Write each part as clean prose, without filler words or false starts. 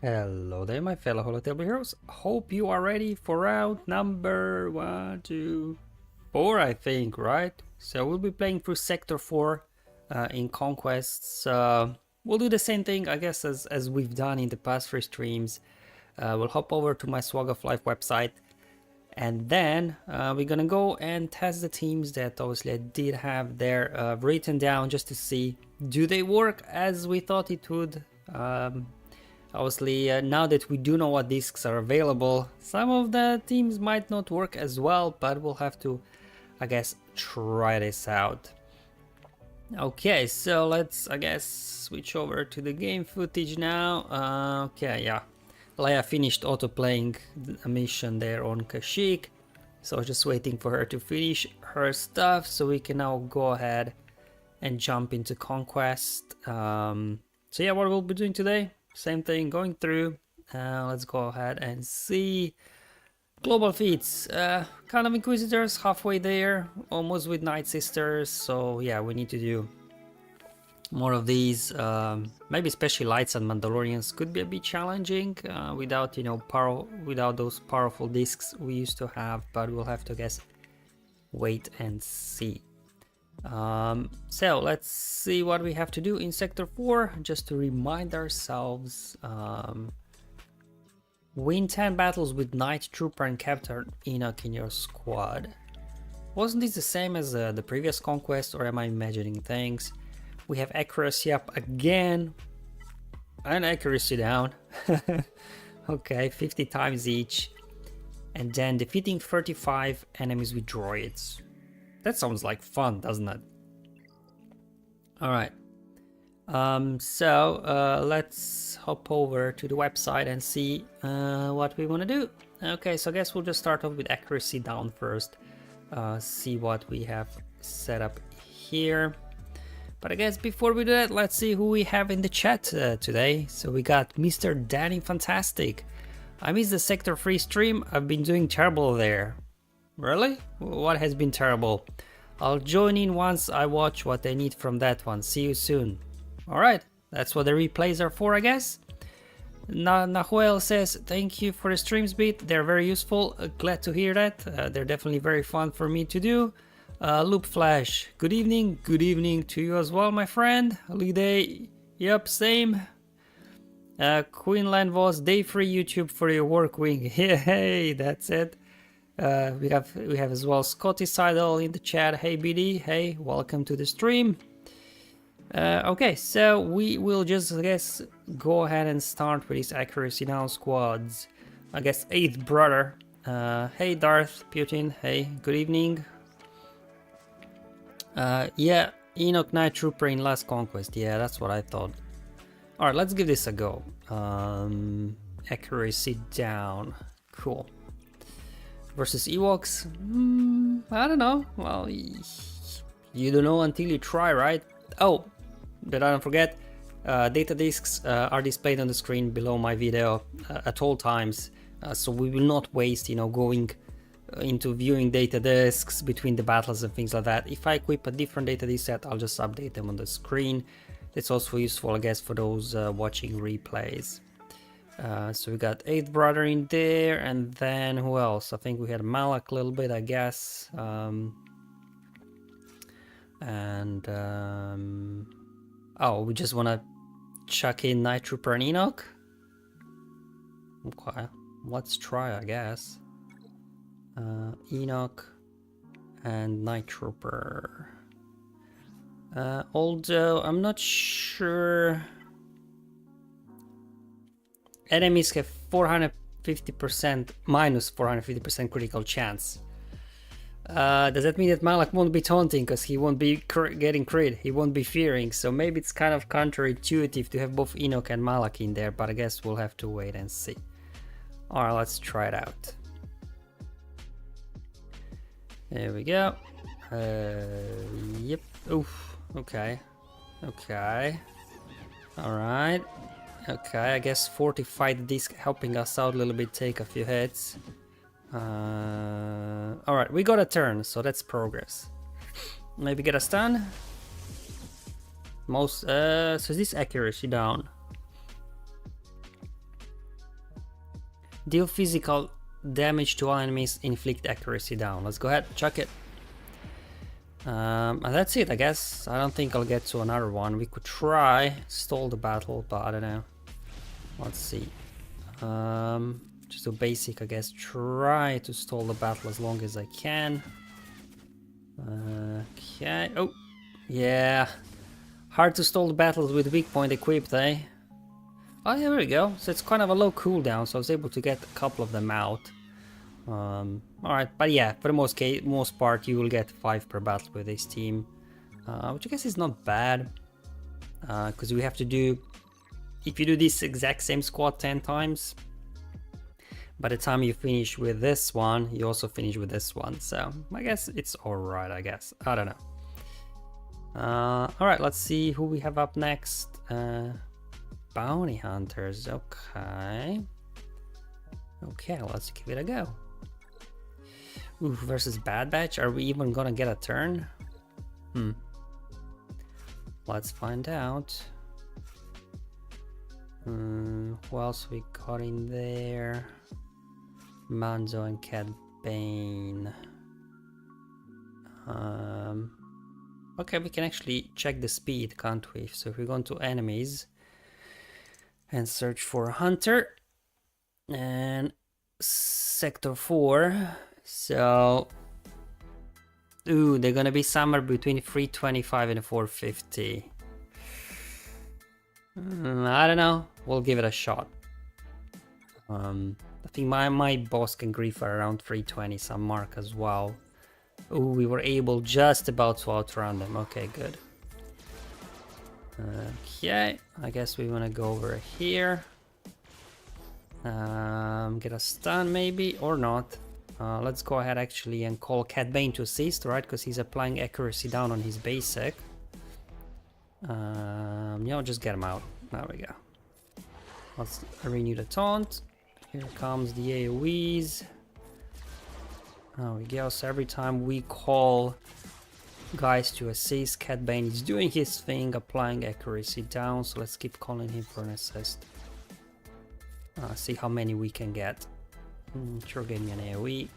Hello there, my fellow Holotable heroes. Hope you are ready for round number 1, 2, 4, I think, right? So we'll be playing through Sector 4 in Conquests. We'll do the same thing, I guess, as we've done in the past 3 streams. We'll hop over to my SWGOH Live website, and then we're gonna go and test the teams that obviously I did have there written down just to see, do they work as we thought it would? Obviously, now that we do know what discs are available, some of the teams might not work as well, but we'll have to, I guess, try this out. Okay, so let's, I guess, switch over to the game footage now. Okay, yeah. Leia finished auto-playing a mission there on Kashyyyk, so just waiting for her to finish her stuff, so we can now go ahead and jump into Conquest. So yeah, what we'll be doing today? Same thing, going through. Let's go ahead and see. Global Feats, kind of Inquisitors, halfway there, almost with Night Sisters. So yeah, we need to do more of these. Maybe especially Lights and Mandalorians could be a bit challenging without, you know, without those powerful discs we used to have. But we'll have to, I guess, wait and see. So let's see what we have to do in Sector 4, just to remind ourselves. Win 10 battles with Night Trooper and Captain Enoch in your squad. Wasn't this the same as the previous Conquest, or am I imagining things? We have accuracy up again, and accuracy down. Okay, 50 times each. And then defeating 35 enemies with droids. That sounds like fun, doesn't it? Alright. So let's hop over to the website and see what we want to do. Okay, so I guess we'll just start off with accuracy down first. See what we have set up here. But I guess before we do that, let's see who we have in the chat today. So we got Mr. Danny Fantastic. I missed the Sector 3 stream. I've been doing terrible there. Really? What has been terrible? I'll join in once I watch what they need from that one. See you soon. Alright, that's what the replays are for, I guess. Nahuel says, thank you for the streams, Beat. They're very useful. Glad to hear that. They're definitely very fun for me to do. Loop Flash, good evening. Good evening to you as well, my friend. Holiday, yep, same. Queenland was day free YouTube for your work wing. Hey, that's it. We have as well Scotty Seidel in the chat. Hey BD, hey, welcome to the stream. Okay, so we will just, I guess, go ahead and start with these accuracy down squads. I guess 8th brother. Hey Darth Putin, hey, good evening. Yeah, Enoch Night Trooper in Last Conquest. Yeah, that's what I thought. Alright, let's give this a go. Accuracy down. Cool. Versus Ewoks? I don't know. Well, you don't know until you try, right? Oh, but I don't forget, data discs are displayed on the screen below my video at all times. So we will not waste, you know, going into viewing data discs between the battles and things like that. If I equip a different data disc set, I'll just update them on the screen. It's also useful, I guess, for those watching replays. So we got 8th brother in there, and then who else? I think we had Malak a little bit, I guess. Oh, we just want to chuck in Night Trooper and Enoch? Okay, let's try, I guess. Enoch and Night Trooper. Although I'm not sure. Enemies have 450% minus 450% critical chance. Does that mean that Malak won't be taunting because he won't be getting crit? He won't be fearing. So maybe it's kind of counterintuitive to have both Enoch and Malak in there, but I guess we'll have to wait and see. Alright, let's try it out. There we go. Yep. Oof. Okay. Okay. Alright. Okay, I guess fortified disc helping us out a little bit, take a few hits. Alright, we got a turn, so that's progress. Maybe get a stun. So is this accuracy down? Deal physical damage to all enemies, inflict accuracy down. Let's go ahead, chuck it. And that's it, I guess. I don't think I'll get to another one. We could try stall the battle, but I don't know. Let's see. Just do basic, I guess. Try to stall the battle as long as I can. Okay. Oh, yeah. Hard to stall the battles with weak point equipped, eh? Oh, yeah, there we go. So it's kind of a low cooldown, so I was able to get a couple of them out. Alright, but yeah, for the most part, you will get 5 per battle with this team, which I guess is not bad, because we have to do, if you do this exact same squad 10 times, by the time you finish with this one, you also finish with this one, so I guess it's alright, I guess. I don't know. Alright, let's see who we have up next. Bounty Hunters, okay. Okay, let's give it a go. Ooh, versus Bad Batch, are we even gonna get a turn? Let's find out. Who else we got in there? Manzo and Cad Bane. Okay, we can actually check the speed, can't we? So if we go into enemies and search for a hunter and sector 4. So, ooh, they're gonna be somewhere between 325 and 450. I don't know. We'll give it a shot. I think my Bossk and Grief are around 320 some mark as well. Ooh, we were able just about to outrun them. Okay, good. Okay, I guess we wanna go over here. Get a stun maybe, or not. Let's go ahead actually and call Cad Bane to assist, right? Because he's applying accuracy down on his basic. Just get him out. There we go. Let's renew the taunt. Here comes the AoEs. There we go. So every time we call guys to assist, Cad Bane is doing his thing, applying accuracy down. So let's keep calling him for an assist. See how many we can get. Sure, gave me an AoE.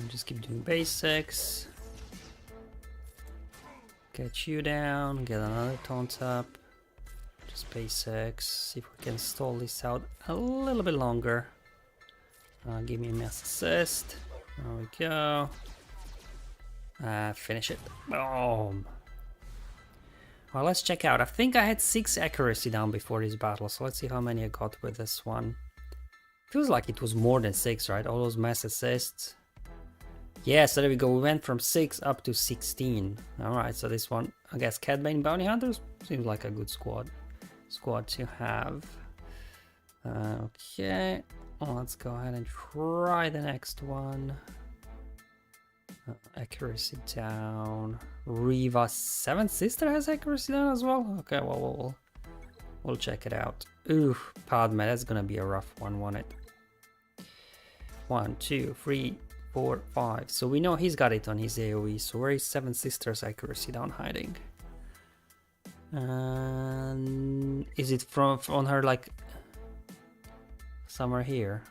Just keep doing basics. Get you down, get another taunt up. Just basics. See if we can stall this out a little bit longer. Give me a mass assist. There we go. Finish it. Boom. Well, let's check out. I think I had 6 accuracy down before this battle, so let's see how many I got with this one. Feels like it was more than 6, right? All those mass assists. Yeah, so there we go. We went from 6 up to 16. Alright, so this one, I guess Cad Bane Bounty Hunters seems like a good squad to have. Okay, let's go ahead and try the next one. Accuracy down. Reva 7th Sister has accuracy down as well? Okay, well, we'll check it out. Ooh, Padme, that's gonna be a rough one, won't it? 1, 2, 3, 4, 5. So we know he's got it on his AoE. So where is 7th Sister's accuracy down hiding? Is it on her, like, somewhere here?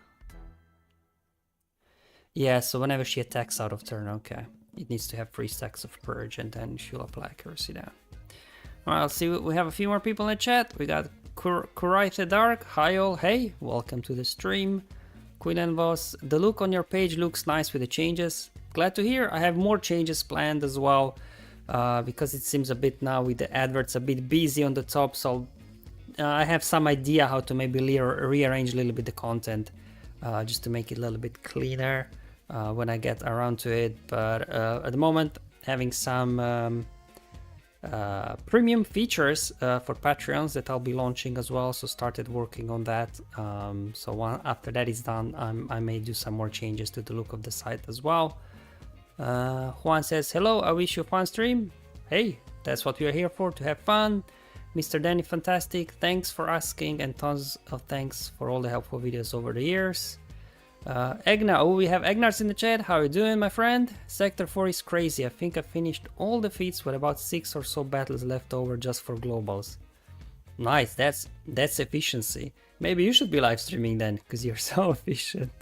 Yeah, so whenever she attacks out of turn, okay. It needs to have 3 stacks of Purge and then she'll apply accuracy down. Alright, let's see, we have a few more people in the chat. We got Kurai the Dark, hi all, hey, welcome to the stream. Queen and Voss, the look on your page looks nice with the changes. Glad to hear, I have more changes planned as well. Because it seems a bit now with the adverts a bit busy on the top, so I have some idea how to maybe rearrange a little bit the content. Just to make it a little bit cleaner when I get around to it, but at the moment having some premium features for Patreons that I'll be launching as well, so started working on that. After that is done, I may do some more changes to the look of the site as well. Juan says, hello, I wish you a fun stream. Hey, that's what we are here for, to have fun. Mr. Danny, fantastic, thanks for asking, and tons of thanks for all the helpful videos over the years. Egna, oh, we have Egnars in the chat. How are you doing, my friend? Sector 4 is crazy. I think I finished all the feats with about 6 or so battles left over just for globals. Nice, that's efficiency. Maybe you should be live streaming then, because you're so efficient.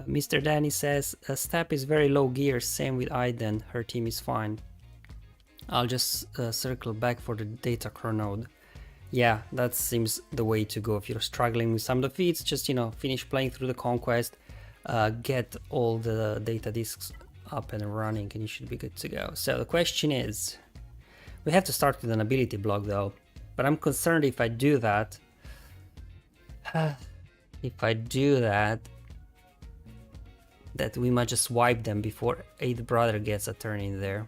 Mr. Danny says, Step is very low gear, same with Aiden, her team is fine. I'll just circle back for the data core node. Yeah, that seems the way to go if you're struggling with some of the feats. Just, you know, finish playing through the Conquest, get all the data disks up and running, and you should be good to go. So the question is, we have to start with an ability block though, but I'm concerned if I do that, that we might just wipe them before 8th brother gets a turn in there.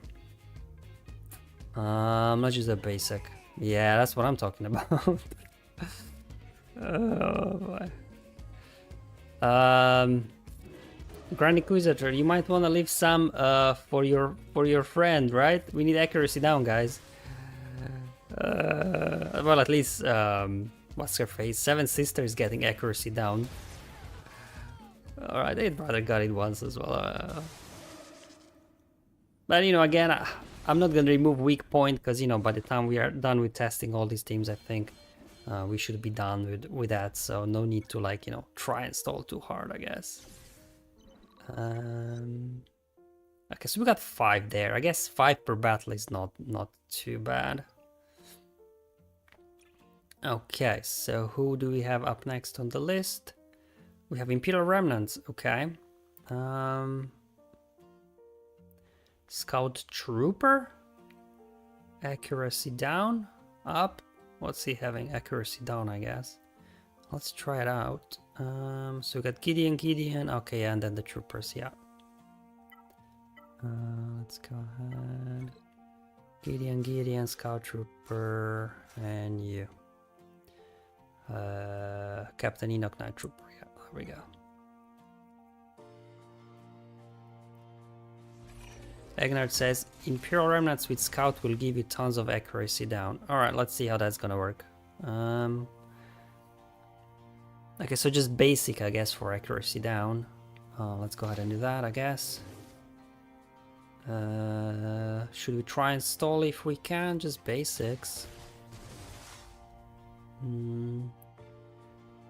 Let's use a basic. Yeah, that's what I'm talking about. Oh boy. Grand Inquisitor, you might want to leave some for your friend, right? We need accuracy down, guys. Well, at least what's her face? Seven Sister is getting accuracy down. All right, 8th brother got it once as well. But you know, again, I'm not gonna remove weak point because you know by the time we are done with testing all these teams, I think we should be done with that. So no need to like you know try and stall too hard, I guess. Okay, so we got 5 there. I guess 5 per battle is not too bad. Okay, so who do we have up next on the list? We have Imperial Remnants. Okay. Scout Trooper. Accuracy down. Up. What's he having? Accuracy down, I guess. Let's try it out. So we got Gideon. Okay, and then the troopers, yeah. Let's go ahead. Gideon, Scout Trooper, and you. Captain Enoch, Night Trooper, yeah, there we go. Egnard says, Imperial Remnants with Scout will give you tons of accuracy down. Alright, let's see how that's gonna work. Okay, so just basic, I guess, for accuracy down. Let's go ahead and do that, I guess. Should we try and stall if we can? Just basics.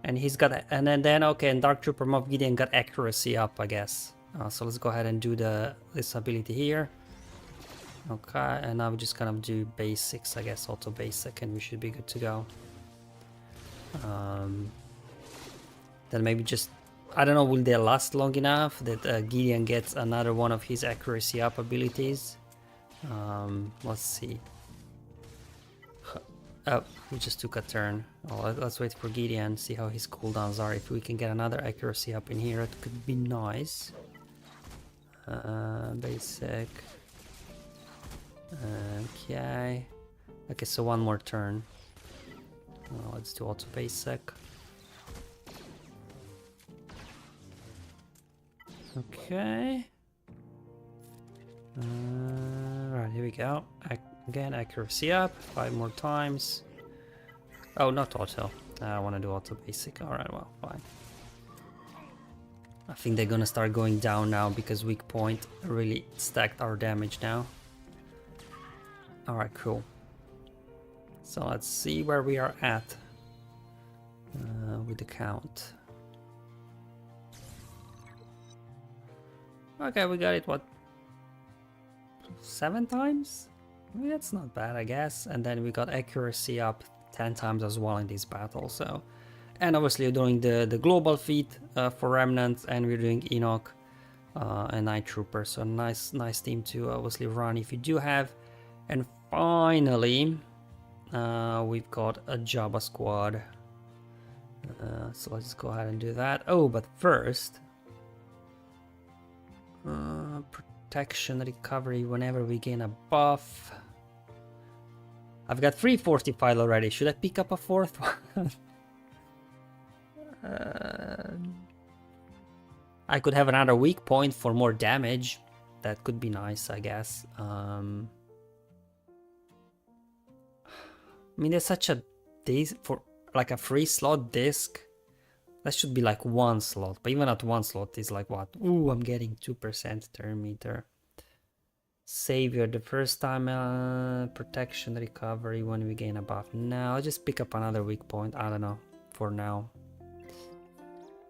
And he's got, and then okay, and Dark Trooper Moff Gideon got accuracy up, I guess. So let's go ahead and do this ability here. Okay, and now we just kind of do basics, I guess, auto basic, and we should be good to go. Then maybe just, I don't know, will they last long enough that Gideon gets another one of his accuracy up abilities? Let's see. Oh, we just took a turn. Oh, let's wait for Gideon, see how his cooldowns are. If we can get another accuracy up in here, it could be nice. Basic. Okay. Okay, so one more turn. Let's do auto basic. Okay. Right, here we go. Again, accuracy up, 5 more times. Oh, not auto. I want to do auto basic. Alright, well, fine. I think they're gonna start going down now because weak point really stacked our damage now. Alright, cool. So let's see where we are at with the count. Okay, we got it, what? 7 times? That's not bad, I guess. And then we got accuracy up 10 times as well in this battle. So, and obviously we're doing the global feat for Remnants, and we're doing Enoch and Night Trooper. So nice team to obviously run if you do have. And finally, we've got a Jabba squad. So let's go ahead and do that. Oh, but first, protection recovery whenever we gain a buff. I've got 3 fortified already. Should I pick up a 4th one? I could have another weak point for more damage. That could be nice, I guess. I mean, there's such a for like a free slot disc. That should be like 1 slot, but even at 1 slot is like what? Ooh, I'm getting 2% turn meter. Savior the first time, protection recovery when we gain a buff. Now I'll just pick up another weak point, I don't know, for now.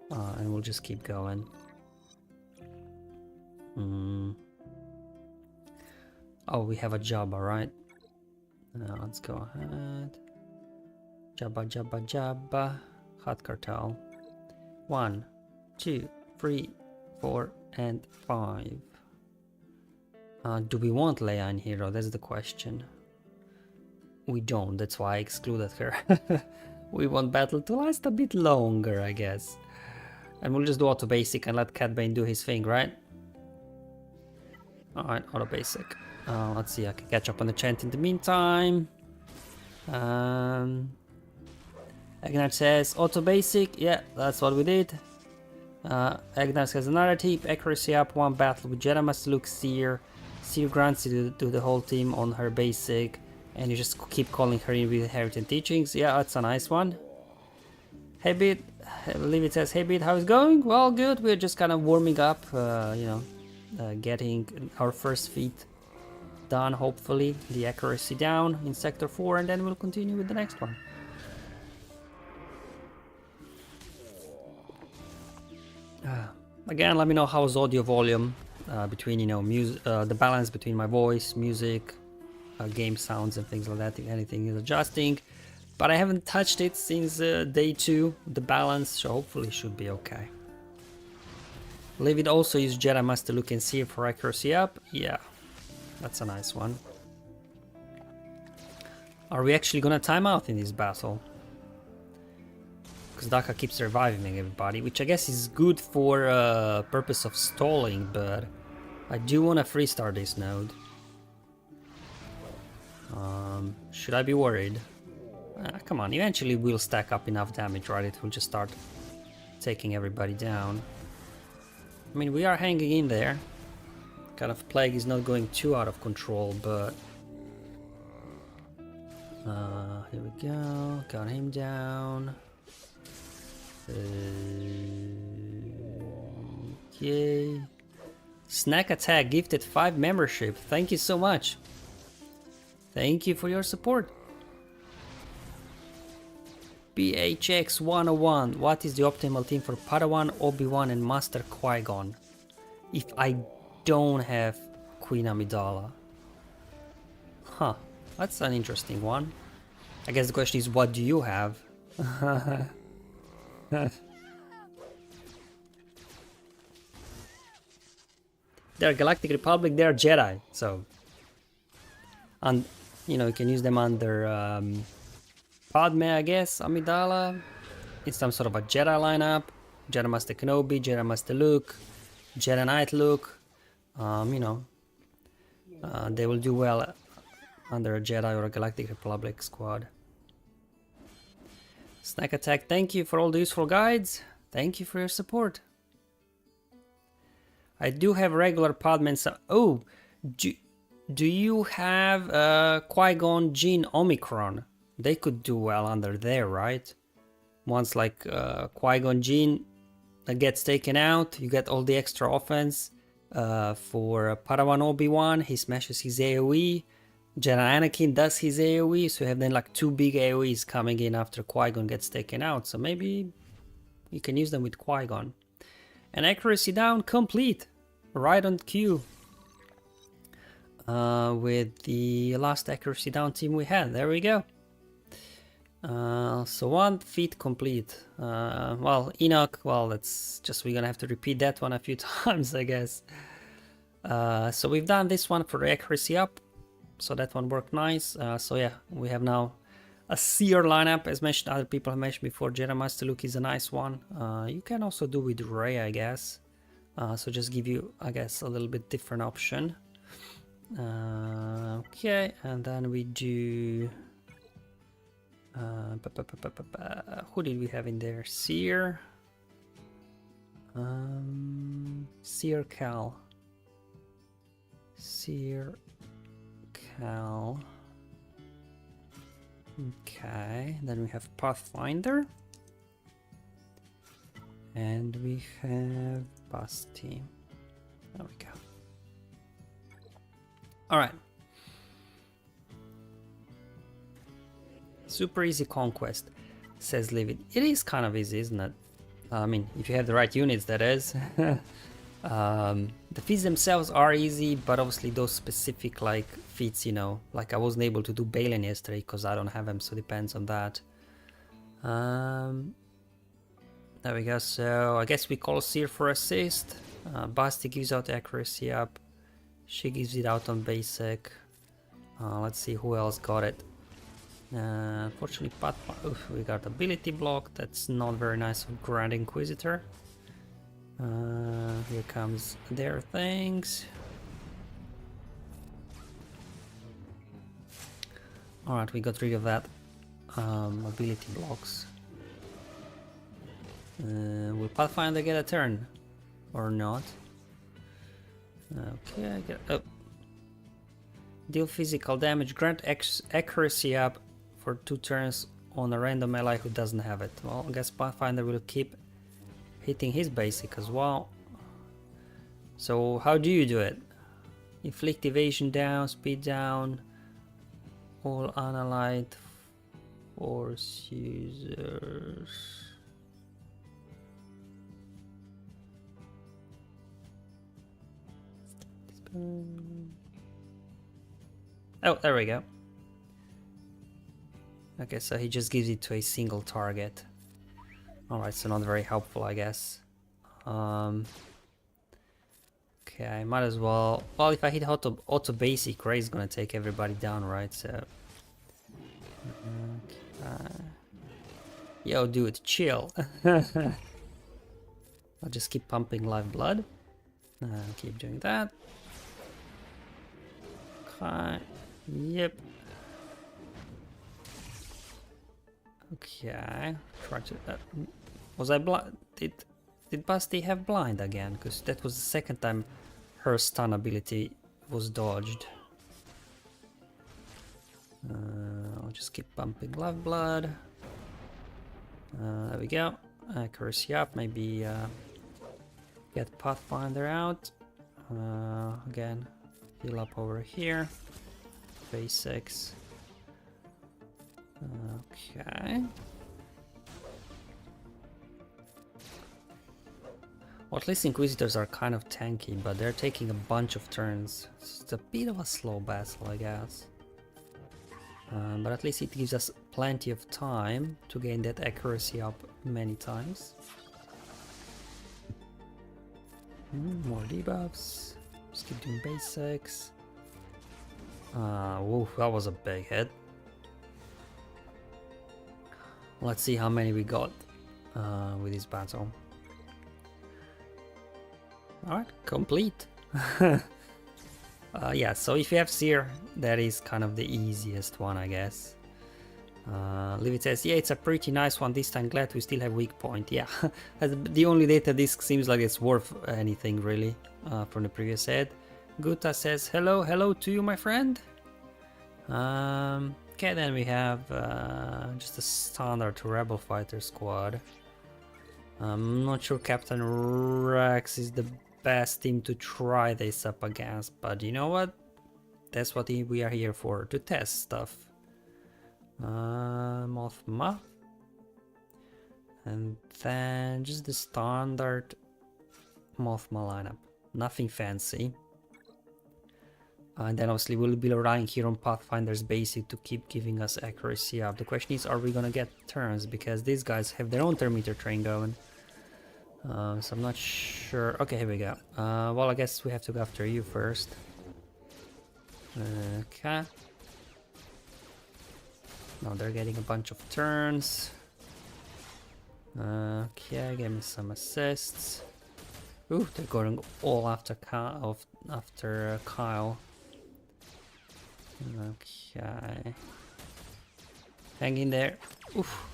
And we'll just keep going. Oh, we have a Jabba, right? Let's go ahead. Jabba, Jabba, Jabba. Hot Cartel. 1, 2, 3, 4, and 5. Do we want Leia in hero? That's the question. We don't, that's why I excluded her. We want battle to last a bit longer, I guess. And we'll just do auto basic and let Cat Bane do his thing, right? Alright, auto basic. Let's see, I can catch up on the chant in the meantime. Agnar says auto basic, yeah, that's what we did. Agnar has another tip, accuracy up, 1 battle with Jedi Master Luke Seer. Seer grants you to the whole team on her basic, and you just keep calling her in with Heritage Teachings. Yeah, that's a nice one. Hey Bit, I believe it says, hey Bit, how's it going? Well, good, we're just kind of warming up, you know, getting our first feat done, hopefully, the accuracy down in Sector 4, and then we'll continue with the next one. Again, let me know how's audio volume between, you know, the balance between my voice, music, game sounds and things like that, if anything is adjusting. But I haven't touched it since day 2, the balance, so hopefully it should be okay. Leave it also use Jedi Master Luke and Seer for accuracy up. Yeah, that's a nice one. Are we actually gonna time out in this battle? Because Daka keeps reviving everybody, which I guess is good for purpose of stalling, but I do want to freestart this node. Should I be worried? Come on, eventually we'll stack up enough damage, right? It will just start taking everybody down. I mean, we are hanging in there. Kind of plague is not going too out of control, but... here we go, got him down. Okay. Snack Attack gifted 5 membership. Thank you so much. Thank you for your support. BHX 101. What is the optimal team for Padawan, Obi-Wan, and Master Qui-Gon? If I don't have Queen Amidala. Huh. That's an interesting one. I guess the question is, what do you have? They're Galactic Republic, they're Jedi, so... And, you know, you can use them under Padme, I guess, Amidala. It's some sort of a Jedi lineup. Jedi Master Kenobi, Jedi Master Luke, Jedi Knight Luke. You know, they will do well under a Jedi or a Galactic Republic squad. Snack Attack, thank you for all the useful guides. Thank you for your support. I do have regular Padme and some... Oh! Do you have Qui-Gon Jinn Omicron? They could do well under there, right? Once like Qui-Gon Jinn that gets taken out, you get all the extra offense. For Padawan Obi-Wan, he smashes his AoE. Jedi Anakin does his AoE, so you have then like 2 big AoEs coming in after Qui-Gon gets taken out. So maybe you can use them with Qui-Gon. And accuracy down complete. Right on cue. With the last accuracy down team we had. There we go. So 1 feat complete. Well, Enoch, well, that's just, we're gonna have to repeat that one a few times, I guess. So we've done this one for the accuracy up. So that one worked nice. So yeah, we have now a Seer lineup. As mentioned, other people have mentioned before, Jedi Master Luke is a nice one. You can also do with Rey, I guess. So just give you, I guess, a little bit different option. Okay, and then we do... who did we have in there? Seer. Seer Cal. Seer Cal. Okay, then we have Pathfinder. And we have Bossk team. There we go. Alright. Super easy conquest, says Livid. It is kind of easy, isn't it? I mean, if you have the right units, that is. The feats themselves are easy, but obviously those specific like feats, you know, like I wasn't able to do Bane yesterday because I don't have him, so depends on that. There we go. So I guess we call Seer for assist. Basti gives out accuracy up. She gives it out on basic. Let's see who else got it. Unfortunately, we got ability block. That's not very nice of Grand Inquisitor. Here comes their things. Alright, we got rid of that ability blocks. Will Pathfinder get a turn or not? Okay, I get up. Deal physical damage, grant accuracy up for 2 turns on a random ally who doesn't have it. Well, I guess Pathfinder will keep hitting his basic as well. So how do you do it? Inflict evasion down, speed down, all unallied force users. Oh, there we go. Okay, so he just gives it to a single target. Alright, so not very helpful, I guess. Okay, might as well... Well, if I hit auto basic, Ray's gonna take everybody down, right? So... Okay. Yo, dude, chill. I'll just keep pumping live blood. Keep doing that. Okay. Yep. Okay. Try to... was I blind? Did Basti have blind again? Because that was the second time her stun ability was dodged. I'll just keep pumping live blood. There we go. Accuracy up. Maybe get Pathfinder out. Again, heal up over here. Basics. Okay. Well, at least Inquisitors are kind of tanky, but they're taking a bunch of turns. It's a bit of a slow battle, I guess. But at least it gives us plenty of time to gain that accuracy up many times. More debuffs. Just keep doing basics. Whoa, that was a big hit. Let's see how many we got with this battle. Alright, complete. Yeah, so if you have Seer, that is kind of the easiest one, I guess. Livit says, yeah, it's a pretty nice one this time, glad we still have weak point. Yeah, the only data disc seems like it's worth anything, really, from the previous set. Guta says, hello to you, my friend. Okay, then we have just a standard Rebel Fighter squad. I'm not sure Captain Rex is the best team to try this up against, but you know what? That's what we are here for, to test stuff. Mothma. And then just the standard Mothma lineup. Nothing fancy. And then obviously we'll be relying here on Pathfinder's basic to keep giving us accuracy up. The question is, are we gonna get turns? Because these guys have their own thermometer train going. So I'm not sure. Okay, here we go. Well, I guess we have to go after you first. Okay. Now they're getting a bunch of turns. Okay, give me some assists. Ooh, they're going all after Kyle. Okay. Hang in there. Oof.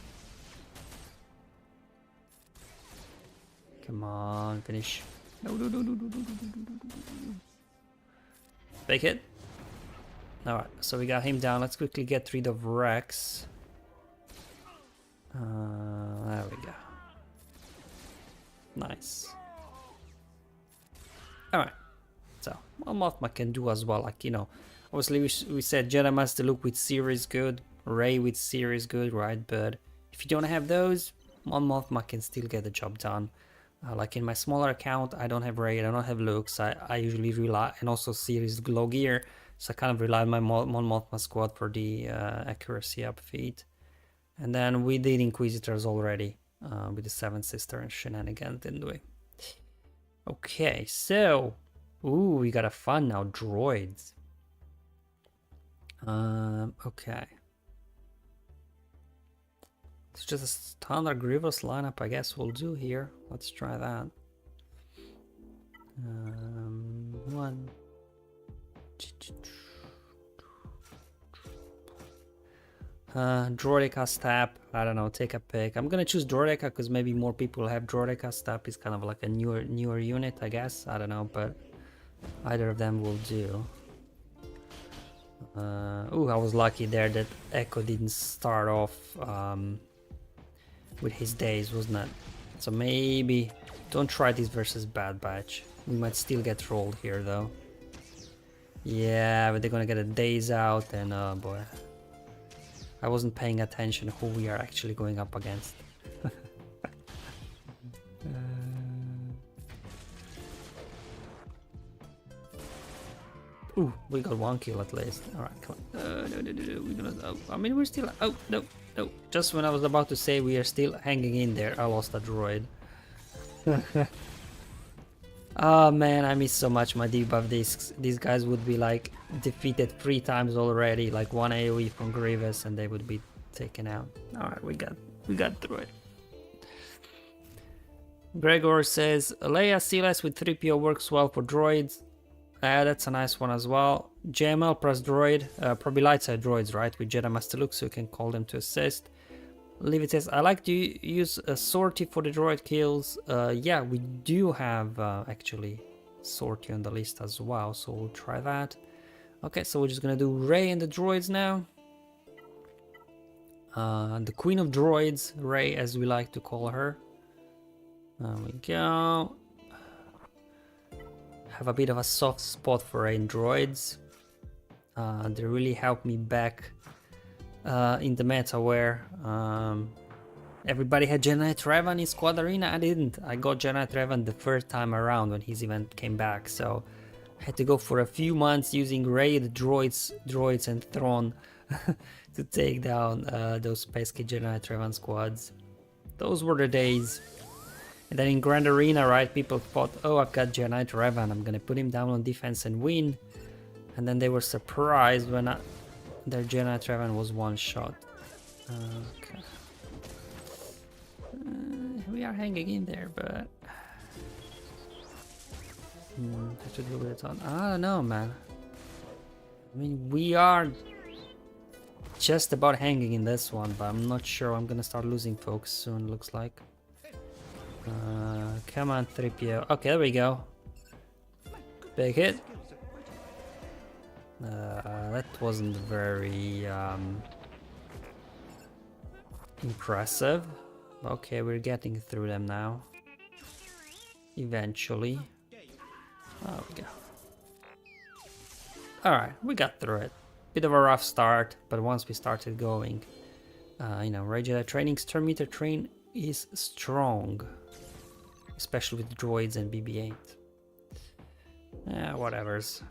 Come on, finish. No. Fake it. Alright, so we got him down. Let's quickly get rid of Rex. There we go. Nice. Alright. So, well, Mothma can do as well, like, you know, Obviously, we said Jedi Master Luke with Seer is good, Rey with Seer is good, right? But if you don't have those, Mon Mothma can still get the job done. Like in my smaller account, I don't have Rey, I don't have Luke, so I usually rely, and also Seer is glow gear, so I kind of rely on my Mon Mothma squad for the accuracy up feat. And then we did Inquisitors already with the Seven Sister and shenanigans, didn't we? Okay, so ooh, we got a fun now, droids. Okay. It's just a standard Grievous lineup, I guess we'll do here. Let's try that. One. Droidica Stab, I don't know, take a pick. I'm gonna choose Droidica because maybe more people have Droidica. Stab is kind of like a newer unit, I guess. I don't know, but either of them will do. I was lucky there that Echo didn't start off with his days, wasn't it? So maybe don't try this versus Bad Batch. We might still get rolled here though. Yeah, but they're gonna get a days out, and oh boy. I wasn't paying attention who we are actually going up against. Ooh, we got 1 kill at least. Alright, come on. No. We're gonna. Oh, I mean, we're still. Oh, no. Just when I was about to say we are still hanging in there, I lost a droid. Oh man, I miss so much my debuff discs. These guys would be like defeated 3 times already, like 1 AoE from Grievous, and they would be taken out. Alright, we got through it. Gregor says Leia CLS with 3PO works well for droids. That's a nice one as well. JML plus droid, probably light side droids, right? With Jedi Master Luke, so you can call them to assist. Levitt says, I like to use a sortie for the droid kills. Yeah, we do have actually sortie on the list as well, so we'll try that. Okay, so we're just gonna do Rey and the droids now. The Queen of Droids, Rey as we like to call her. There we go. Have a bit of a soft spot for Rey and droids. They really helped me back in the meta where everybody had Jedi Revan in Squad Arena. I didn't. I got Jedi Revan the first time around when his event came back, so I had to go for a few months using Rey, the droids and Thrawn to take down those pesky Jedi Revan squads. Those were the days. And then in Grand Arena, right, people thought, oh, I've got Jedi Revan, I'm gonna put him down on defense and win. And then they were surprised when their Jedi Revan was one shot. Okay. We are hanging in there, but I should do it on. I don't know, man. I mean, we are just about hanging in this one, but I'm not sure. I'm gonna start losing folks soon, looks like. Come on, 3PO. Okay, there we go. Big hit. That wasn't very impressive. Okay, we're getting through them now. Eventually. There we go. Alright, we got through it. Bit of a rough start, but once we started going, you know, regular training, Sturm Meter train is strong. Especially with droids and BB-8. Whatevers.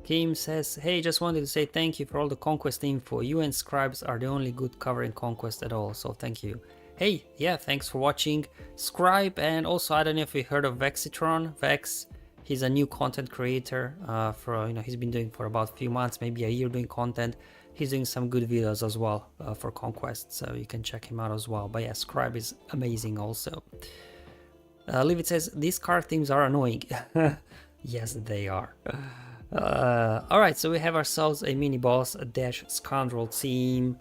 Kim says, hey, just wanted to say thank you for all the Conquest info. You and Scribes are the only good covering Conquest at all, so thank you. Hey, yeah, thanks for watching. Scribe, and also I don't know if you heard of Vexitron. Vex, he's a new content creator. He's been doing for about a few months, maybe a year doing content. He's doing some good videos as well for Conquest, so you can check him out as well. But yeah, Scribe is amazing also. Levitt says, these card themes are annoying. Yes, they are. Alright, so we have ourselves a mini-boss, a Dash Scoundrel team.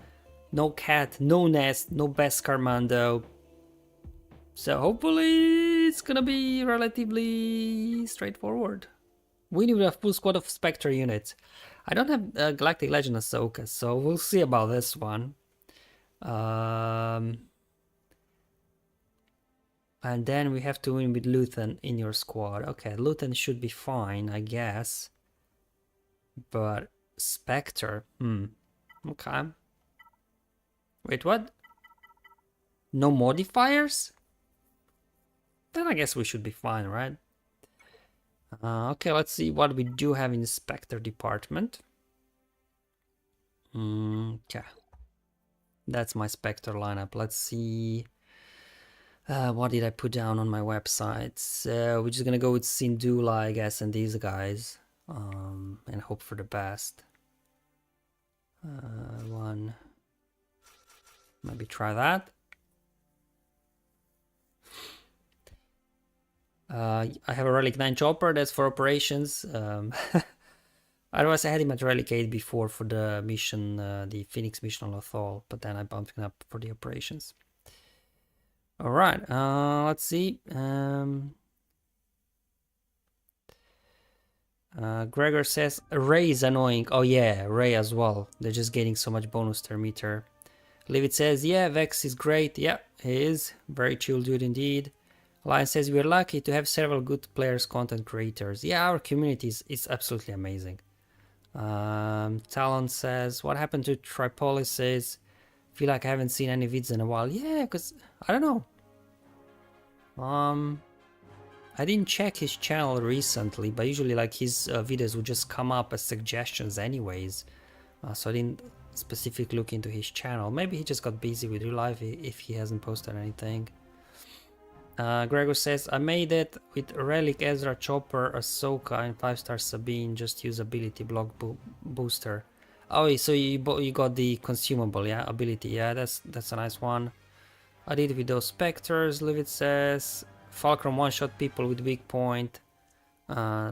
No cat, no nest, no Beskar Mando. So hopefully it's gonna be relatively straightforward. We need a full squad of Spectre units. I don't have Galactic Legend Ahsoka, so we'll see about this one. And then we have to win with Luthen in your squad. Okay, Luthen should be fine, I guess. But Spectre, okay. Wait, what? No modifiers? Then I guess we should be fine, right? Okay, let's see what we do have in the Spectre department. Okay. That's my Spectre lineup. Let's see. What did I put down on my website? So we're just gonna go with Syndulla, I guess, and these guys. And hope for the best. One. Maybe try that. I have a Relic 9 chopper, that's for operations. Otherwise I had him at Relic 8 before for the mission, the Phoenix mission on Lothal, but then I bumped him up for the operations. Alright, let's see. Gregor says Ray is annoying. Oh yeah, Ray as well. They're just getting so much bonus per meter. Livid says, yeah, Vex is great. Yeah, he is. Very chill dude indeed. Lion says, we're lucky to have several good players, content creators. Yeah, our community is absolutely amazing. Talon says, what happened to Tripolis? Says, feel like I haven't seen any vids in a while. Yeah, because, I don't know. I didn't check his channel recently, but usually like his videos would just come up as suggestions anyways. So I didn't specifically look into his channel. Maybe he just got busy with real life if he hasn't posted anything. Gregor says, I made it with Relic, Ezra, Chopper, Ahsoka, and 5-star Sabine. Just use ability block booster. Oh, so you got the consumable, yeah, ability. Yeah, that's a nice one. I did it with those Spectres. Livid says, Fulcrum one-shot people with weak point.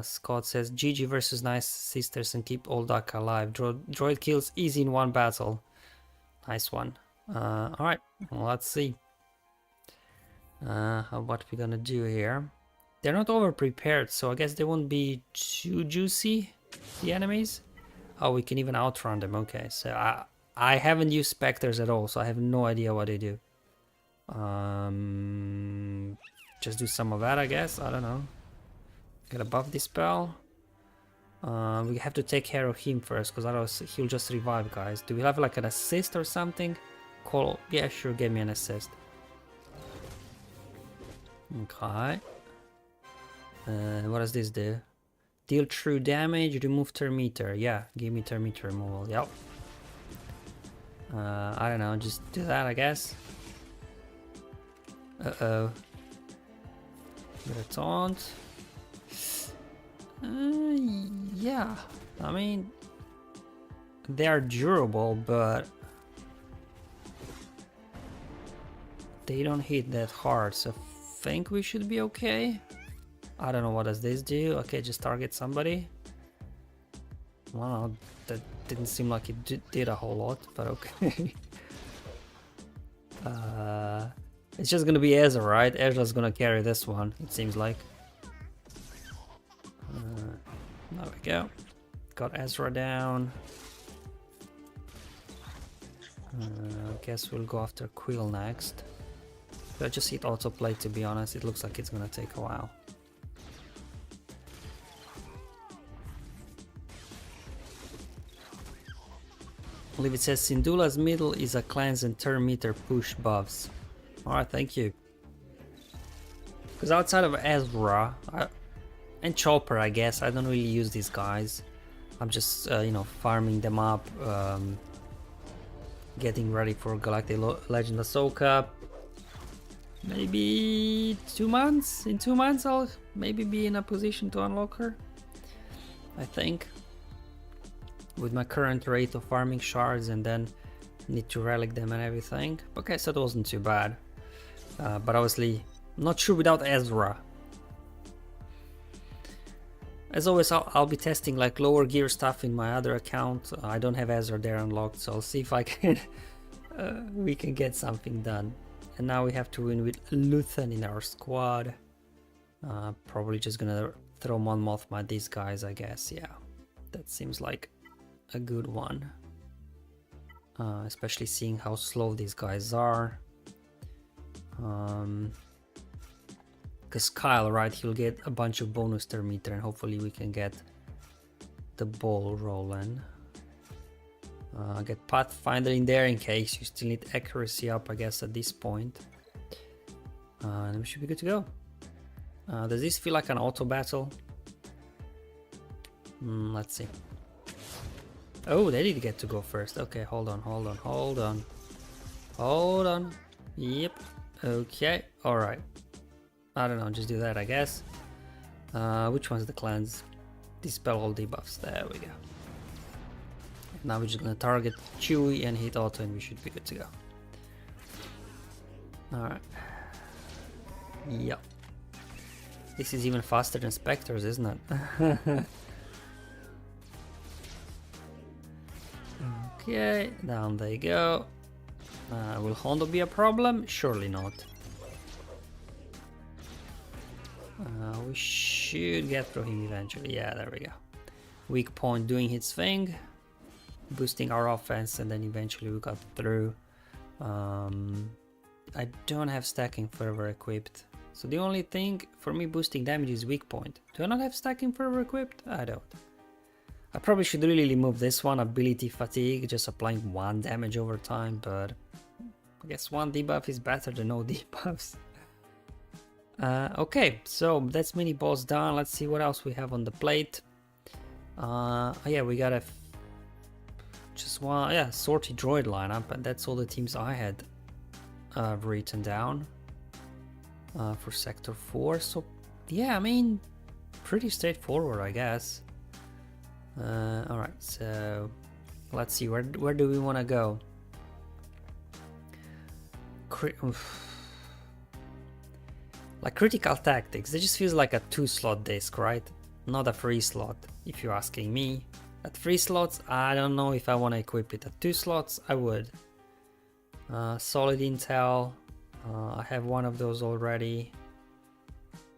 Scott says, GG versus Nice Sisters and keep Old Duck alive. Droid kills easy in one battle. Nice one. Alright, well, let's see. What we're gonna do here. They're not over prepared, so I guess they won't be too juicy, the enemies. Oh, we can even outrun them. Okay, so I haven't used Spectres at all, so I have no idea what they do. Just do some of that, I guess. I don't know. Get a buff dispel. We have to take care of him first, because otherwise he'll just revive, guys. Do we have like an assist or something? Call. Yeah, sure, give me an assist. Okay. What does this do? Deal true damage, remove turn meter. Yeah, give me turn meter removal. Yep. I don't know, just do that, I guess. Uh-oh. Get a taunt. Yeah. I mean, they are durable, but they don't hit that hard, so I think we should be okay. I don't know, what does this do? Okay, just target somebody. Well, that didn't seem like it did a whole lot, but okay. It's just gonna be Ezra, right? Ezra's gonna carry this one, it seems like. There we go. Got Ezra down. I guess we'll go after Quill next. I just hit autoplay, to be honest. It looks like it's gonna take a while. I believe it says Syndulla's middle is a cleanse and turn meter push buffs. Alright, thank you. Because outside of Ezra and Chopper, I guess, I don't really use these guys. I'm just, you know, farming them up, getting ready for Galactic Legend Ahsoka. Maybe 2 months? In 2 months I'll maybe be in a position to unlock her, I think. With my current rate of farming shards, and then need to relic them and everything. Okay, so it wasn't too bad. But obviously, not sure without Ezra. As always, I'll be testing like lower gear stuff in my other account. I don't have Ezra there unlocked, so I'll see if I can we can get something done. And now we have to win with Luthen in our squad. Probably just gonna throw Mon Mothma at these guys, I guess. Yeah, that seems like a good one. Especially seeing how slow these guys are. Because Kyle, right, he'll get a bunch of bonus turn meter and hopefully we can get the ball rolling. Get Pathfinder in there in case you still need accuracy up, I guess, at this point. And we should be good to go. Does this feel like an auto battle? Let's see. Oh, they did get to go first. Okay, hold on. Yep. Okay, alright. I don't know, just do that, I guess. Which one's the cleanse? Dispel all debuffs. There we go. Now we're just gonna target Chewie and hit auto and we should be good to go. Alright. Yep. This is even faster than Spectres, isn't it? Okay, down they go. Will Hondo be a problem? Surely not. We should get through him eventually. Yeah, there we go. Weak point doing its thing, boosting our offense, and then eventually we got through. I don't have stacking fervor equipped, so the only thing for me boosting damage is weak point. Do I not have stacking fervor equipped? I don't. I probably should really remove this one, ability fatigue, just applying 1 damage over time, but I guess 1 debuff is better than no debuffs. Okay, so that's mini boss done. Let's see what else we have on the plate. Yeah, we got just one, yeah, Sortie droid lineup, and that's all the teams I had written down for Sector 4. So yeah, I mean, pretty straightforward, I guess. Alright, so let's see, where do we want to go? Like critical tactics, it just feels like a 2-slot disc, right? Not a 3-slot, if you're asking me. At 3 slots, I don't know if I want to equip it. At 2 slots, I would. Solid intel, I have one of those already.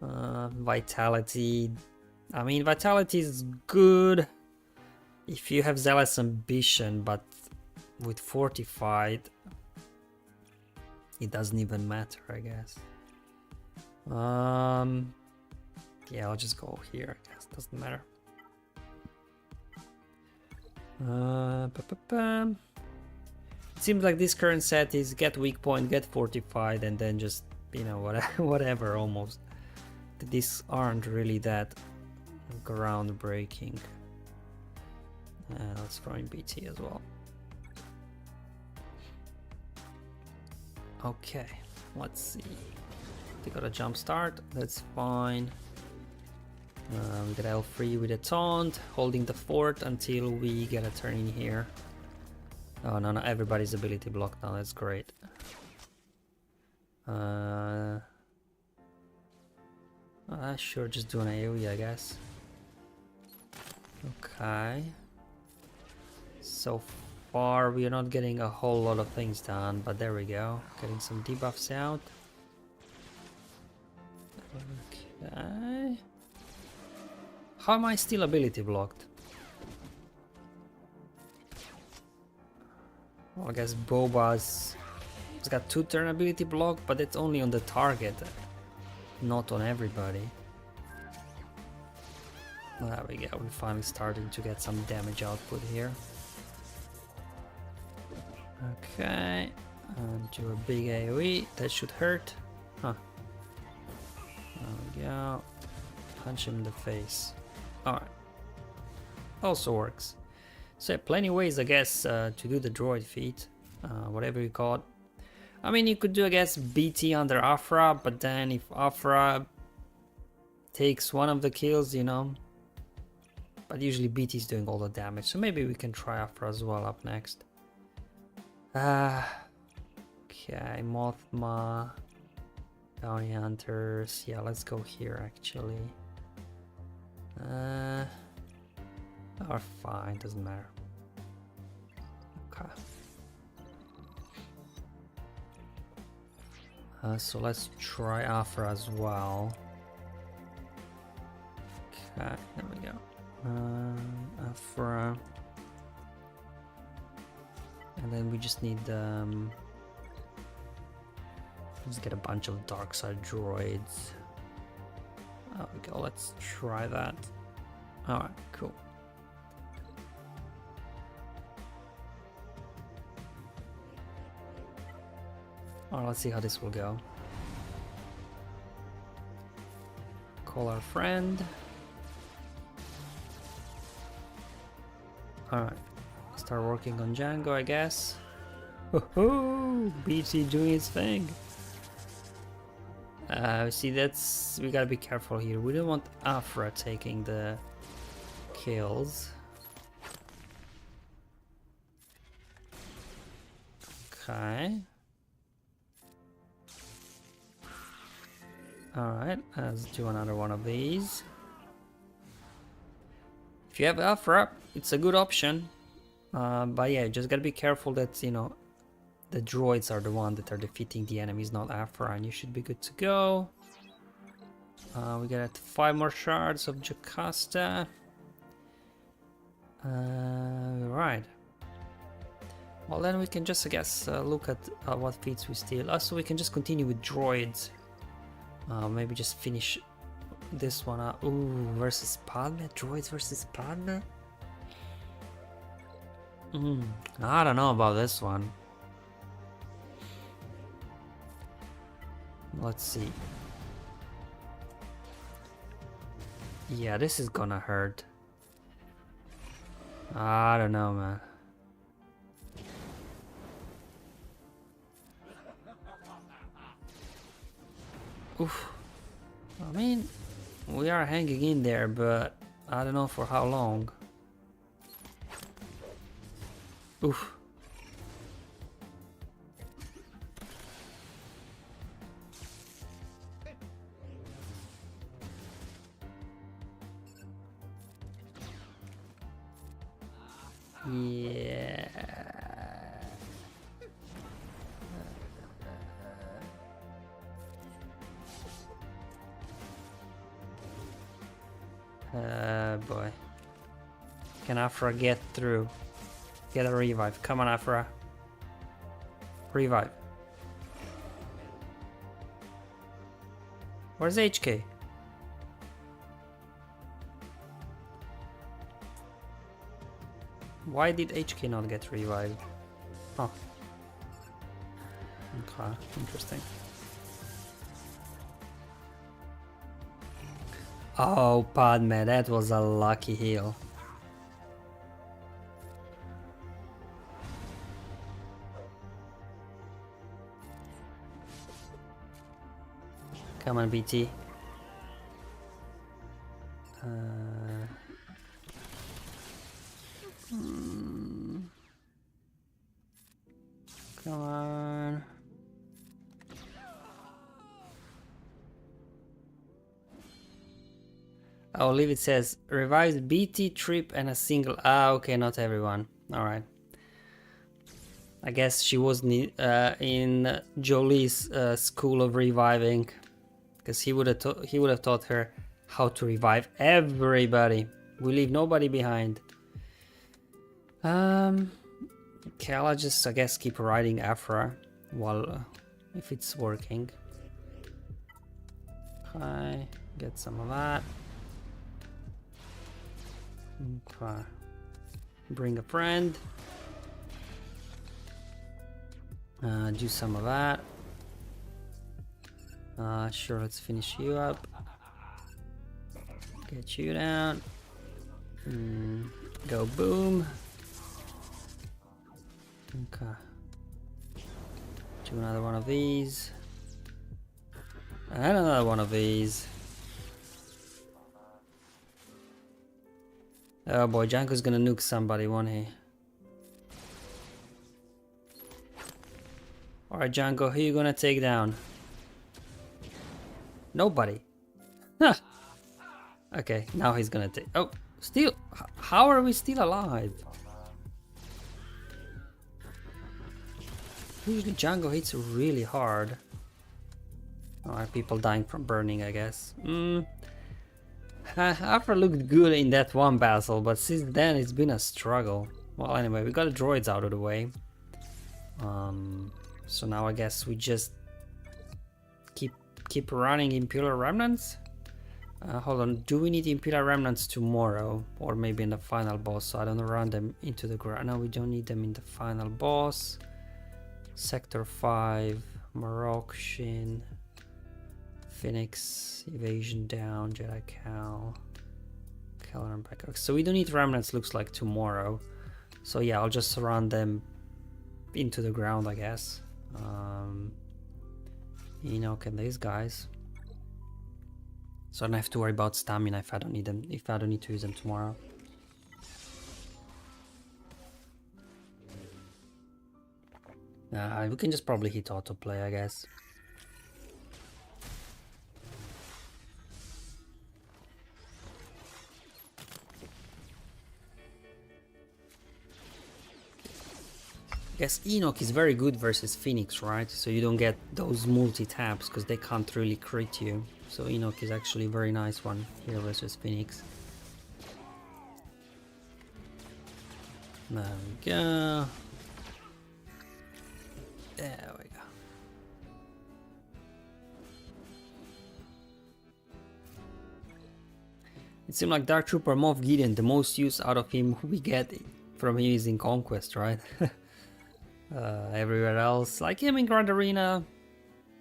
Vitality, I mean, vitality is good if you have zealous ambition, but with fortified, it doesn't even matter, I guess. Yeah, I'll just go here, I guess, doesn't matter. It seems like this current set is get weak point, get fortified, and then just, you know, whatever almost. These aren't really that groundbreaking. Let's throw in BT as well. Okay, let's see. They got a jump start, that's fine. We got L3 with a taunt, holding the fort until we get a turn in here. Oh no, everybody's ability blocked now, that's great. Sure, just do an AoE, I guess. Okay. So far we are not getting a whole lot of things done, but there we go. Getting some debuffs out. Okay. How am I still ability blocked? Well, I guess Boba's it's got 2 turn ability block, but it's only on the target, not on everybody. There we go, we're finally starting to get some damage output here. Okay, do a big AoE, that should hurt. Huh. There we go. Punch him in the face. Alright. Also works. So yeah, plenty of ways, I guess, to do the droid feat. Whatever you call it. I mean, you could do, I guess, BT under Afra, but then if Afra takes one of the kills, you know. But usually BT is doing all the damage, so maybe we can try Afra as well up next. Okay, Mothma, Bounty Hunters. Yeah, let's go here actually. Or fine, doesn't matter. Okay. So let's try Afra as well. Okay, there we go. Afra. And then we just need let's get a bunch of dark side droids. There we go, let's try that. Alright, cool. Alright, let's see how this will go. Call our friend. Alright, start working on Django, I guess. Woohoo! BT doing his thing. See, we gotta be careful here. We don't want Afra taking the kills. Okay. Alright, let's do another one of these. If you have Afra, it's a good option. But yeah, just gotta be careful that, you know, the droids are the one that are defeating the enemies, not Afra, and you should be good to go. We got 5 more shards of Jocasta. Right. Well, then we can just, I guess, look at what feats we steal. Also, we can just continue with droids. Maybe just finish this one up. Ooh, versus Padme? Droids versus Padme? I don't know about this one. Let's see. Yeah, this is gonna hurt. I don't know, man. Oof. I mean, we are hanging in there, but I don't know for how long. Oof. Yeah. Boy. Can Afra get through? Get a revive. Come on, Afra. Revive. Where's HK? Why did HK not get revived? Oh. Okay, interesting. Oh, Padme, that was a lucky heal. Come on, BT. Come on. Oh, leave it says revives BT, Trip, and a single. Ah, okay, not everyone. All right. I guess she was in Jolie's school of reviving, because he would have taught her how to revive everybody. We leave nobody behind. Okay, I'll just, I guess, keep riding Afra while if it's working. Okay, get some of that. Okay, bring a friend. Do some of that. Sure, let's finish you up. Get you down. Go boom. Okay. Do another one of these. And another one of these. Oh boy, Janko's gonna nuke somebody, won't he? Alright, Janko, who are you gonna take down? Nobody. Huh. Okay, now he's gonna take... Oh, still... How are we still alive? Usually Django hits really hard. Alright, people dying from burning, I guess. Afra looked good in that one battle, but since then it's been a struggle. Well, anyway, we got the droids out of the way. So now I guess we just keep running Imperial Remnants. Hold on, do we need Imperial Remnants tomorrow? Or maybe in the final boss, so I don't run them into the ground. No, we don't need them in the final boss. Sector 5, Marok, Shin, Phoenix, Evasion down, Jedi Cal, Keller and back. So we don't need Remnants, looks like, tomorrow. So yeah, I'll just run them into the ground, I guess. Enoch and these guys. So I don't have to worry about stamina if I don't need them, if I don't need to use them tomorrow. We can just probably hit autoplay, I guess. I guess Enoch is very good versus Phoenix, right? So you don't get those multi-taps because they can't really crit you. So Enoch is actually a very nice one here versus Phoenix. There we go. There we go. It seemed like Dark Trooper Moff Gideon, the most use out of him we get from him is in Conquest, right? Everywhere else, like him in Grand Arena,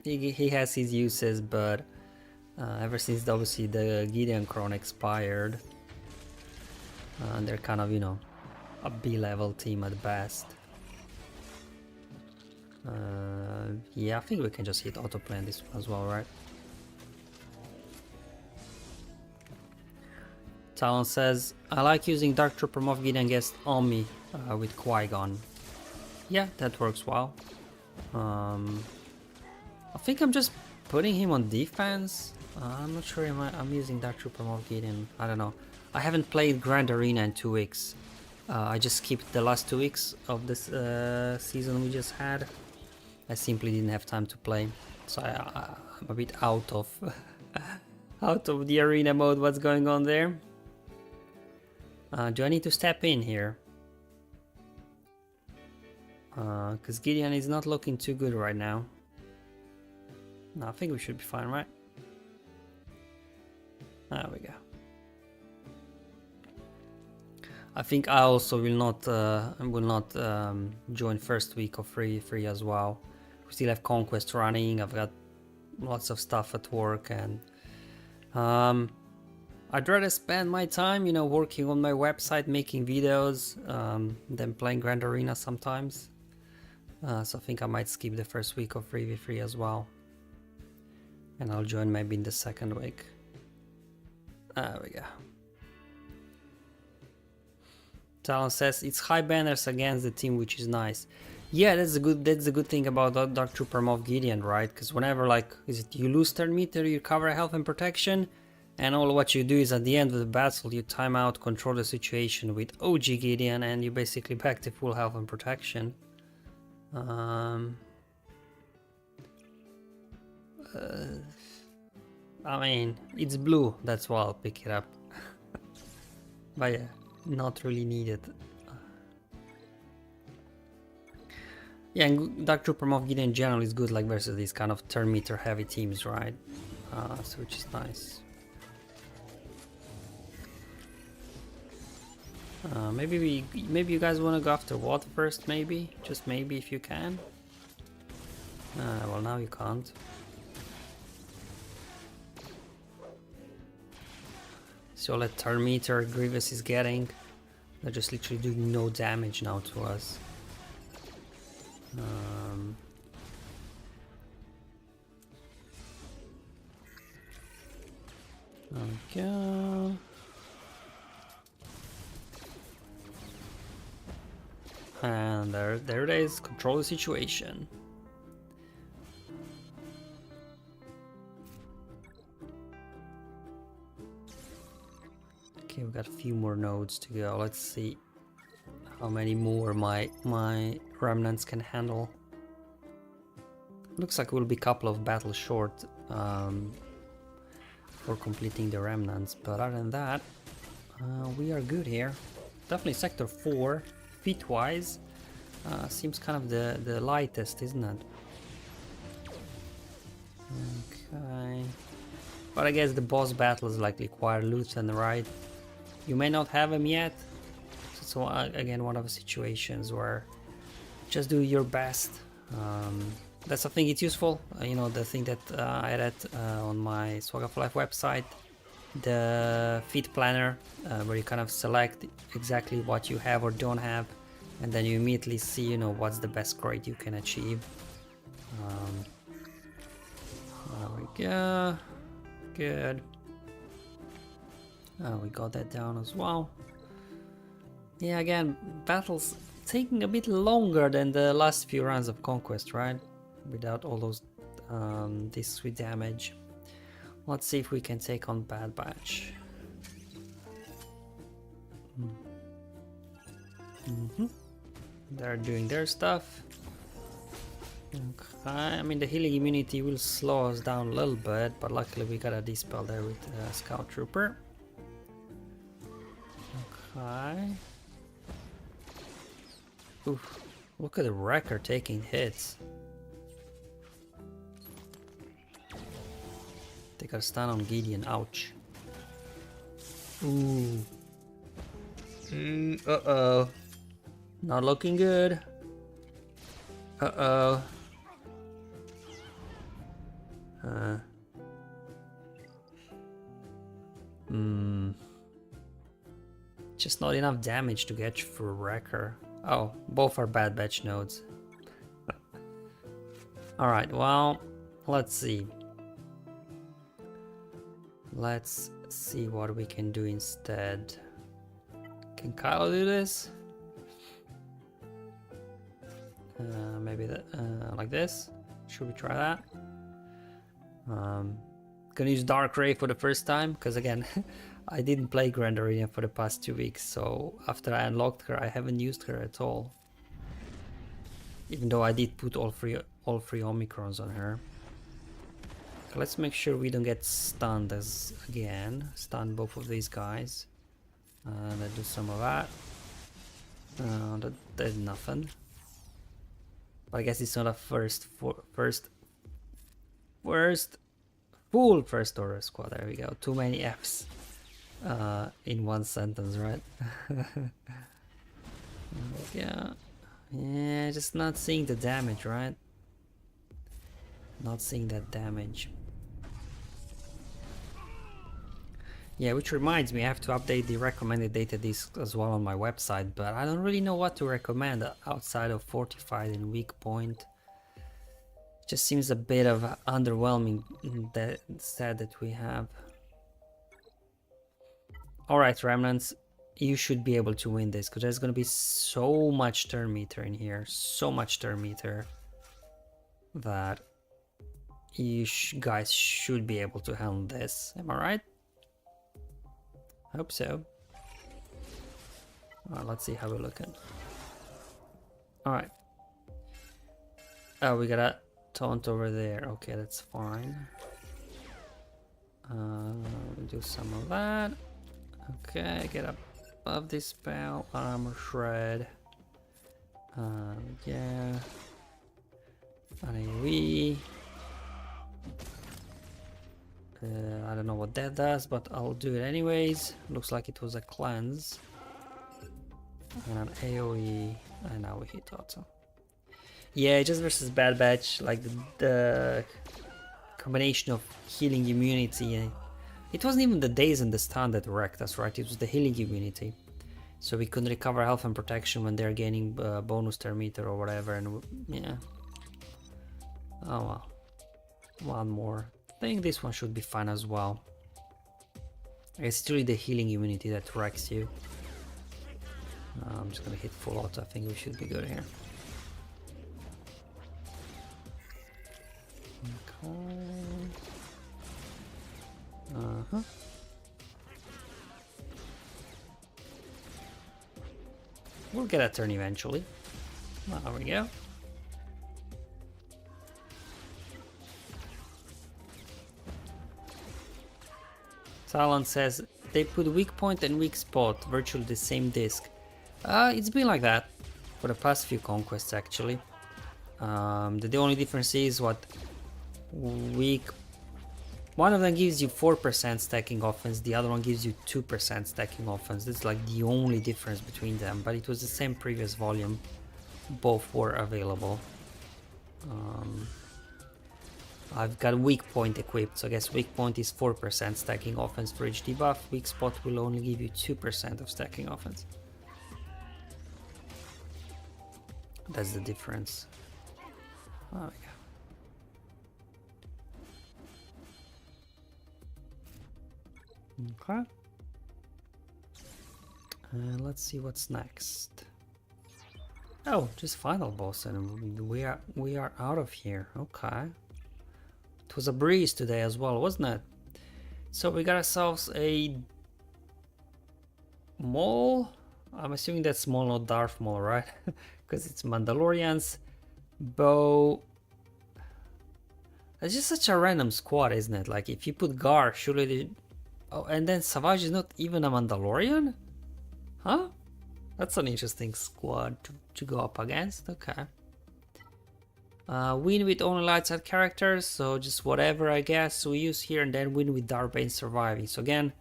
he has his uses, but ever since obviously the Gideon Crown expired, they're kind of, you know, a B-level team at best. Yeah, I think we can just hit autoplay on this one as well, right? Talon says, I like using Dark Trooper Moff Gideon against Omi with Qui-Gon. Yeah, that works well. I think I'm just putting him on defense. I'm not sure if I'm using Dark Trooper Moff Gideon. I don't know. I haven't played Grand Arena in 2 weeks. I just skipped the last 2 weeks of this season we just had. I simply didn't have time to play, so I'm a bit out of out of the arena mode. What's going on there? Do I need to step in here? Because Gideon is not looking too good right now. No, I think we should be fine, right? There we go. I think I also will not join first week of free as well. We still have Conquest running. I've got lots of stuff at work, and I'd rather spend my time, you know, working on my website, making videos, than playing Grand Arena sometimes. So I think I might skip the first week of 3v3 as well, and I'll join maybe in the second week. There we go. Talon says it's high banners against the team, which is nice. Yeah, that's a good thing about Dark Trooper Moff Gideon, right? Because whenever, like, you lose turn meter, you recover health and protection, and all what you do is at the end of the battle you time out, control the situation with OG Gideon, and you basically back to full health and protection. I mean, it's blue, that's why I'll pick it up. But yeah, not really needed. Yeah, and Dark Trooper Moff Gideon in general is good, like, versus these kind of turn meter heavy teams, right? So which is nice. Maybe you guys want to go after what first? Maybe, just maybe, if you can. Well, now you can't. So that turn meter Grievous is getting, they're just literally doing no damage now to us. Okay. And there it is. Control the situation. Okay, we've got a few more nodes to go. Let's see how many more my remnants can handle. Looks like we'll be a couple of battles short for completing the remnants, but other than that, we are good here. Definitely sector 4, feet wise, seems kind of the lightest, isn't it? Okay. But I guess the boss battles like require Luthen, right? You may not have him yet. So again, one of the situations where just do your best. That's something it's useful. You know, the thing that I read on my SWGOH Life website, the feat planner, where you kind of select exactly what you have or don't have, and then you immediately see, you know, what's the best grade you can achieve. There we go. Good. We got that down as well. Yeah, again, battles taking a bit longer than the last few rounds of Conquest, right? Without all those discs with damage. Let's see if we can take on Bad Batch. They're doing their stuff. Okay, I mean the healing immunity will slow us down a little bit, but luckily we got a dispel there with Scout Trooper. Okay. Oof, look at the Wrecker taking hits. They got a stun on Gideon, ouch. Ooh. Uh-oh. Not looking good. Uh-oh. Just not enough damage to get for Wrecker. Oh, both are Bad Batch nodes. Alright, well, let's see. Let's see what we can do instead. Can Kylo do this? Maybe that, like this. Should we try that? Gonna use Dark Ray for the first time, because again, I didn't play Grand Arena for the past 2 weeks, so after I unlocked her, I haven't used her at all. Even though I did put all three Omicrons on her. Okay, let's make sure we don't get stunned again. Stun both of these guys. Let's do some of that. That did nothing. But I guess it's not a full first order squad. There we go. Too many F's in one sentence, right? Yeah, just not seeing the damage, right? Not seeing that damage. Yeah, which reminds me, I have to update the recommended data disc as well on my website, but I don't really know what to recommend outside of Fortified and Weak Point. Just seems a bit of underwhelming that set that we have. Alright, Remnants, you should be able to win this, because there's going to be so much turn meter in here, so much turn meter, that you guys should be able to handle this. Am I right? Hope so. Alright, let's see how we're looking. Alright. Oh, we got a taunt over there. Okay, that's fine. We'll do some of that. Okay, get up above this spell. Armor shred. Yeah. An AoE. I don't know what that does, but I'll do it anyways. Looks like it was a cleanse. And an AoE. And now we hit auto. Yeah, just versus Bad Batch, like the combination of healing immunity. It wasn't even the daze and the stun that wrecked us, right? It was the healing immunity. So we couldn't recover health and protection when they're gaining bonus turn meter or whatever, and yeah. Oh well. One more. I think this one should be fine as well. It's really the healing immunity that wrecks you. I'm just gonna hit full auto. I think we should be good here. Okay. We'll get a turn eventually. There we go. Talon says they put weak point and weak spot, virtually the same disc. It's been like that for the past few conquests actually. The only difference is what weak One of them gives you 4% stacking offense, the other one gives you 2% stacking offense. That's like the only difference between them, but it was the same previous volume. Both were available. I've got weak point equipped, so I guess weak point is 4% stacking offense for each debuff. Weak spot will only give you 2% of stacking offense. That's the difference. Oh, yeah. Okay. Let's see what's next. Oh, just final boss, and we are out of here. Okay. It was a breeze today as well, wasn't it? So we got ourselves a Maul. I'm assuming that's Maul, not Darth Maul, right? Because it's Mandalorians. Bo. It's just such a random squad, isn't it? Like if you put Gar, surely. Oh, and then Savage is not even a Mandalorian? Huh? That's an interesting squad to go up against. Okay. Win with only light side characters, so just whatever I guess we use here, and then win with Darth Bane surviving. So again,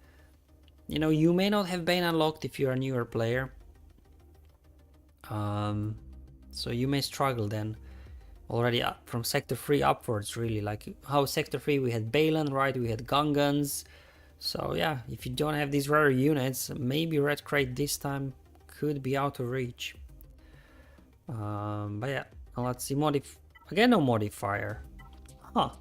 you know, you may not have Bane unlocked if you're a newer player. So you may struggle then already from Sector 3 upwards, really. Like how Sector 3 we had Balin, right? We had Gungans. So yeah, if you don't have these rare units, maybe Red Crate this time could be out of reach. But yeah, let's see. Again, no modifier. Huh.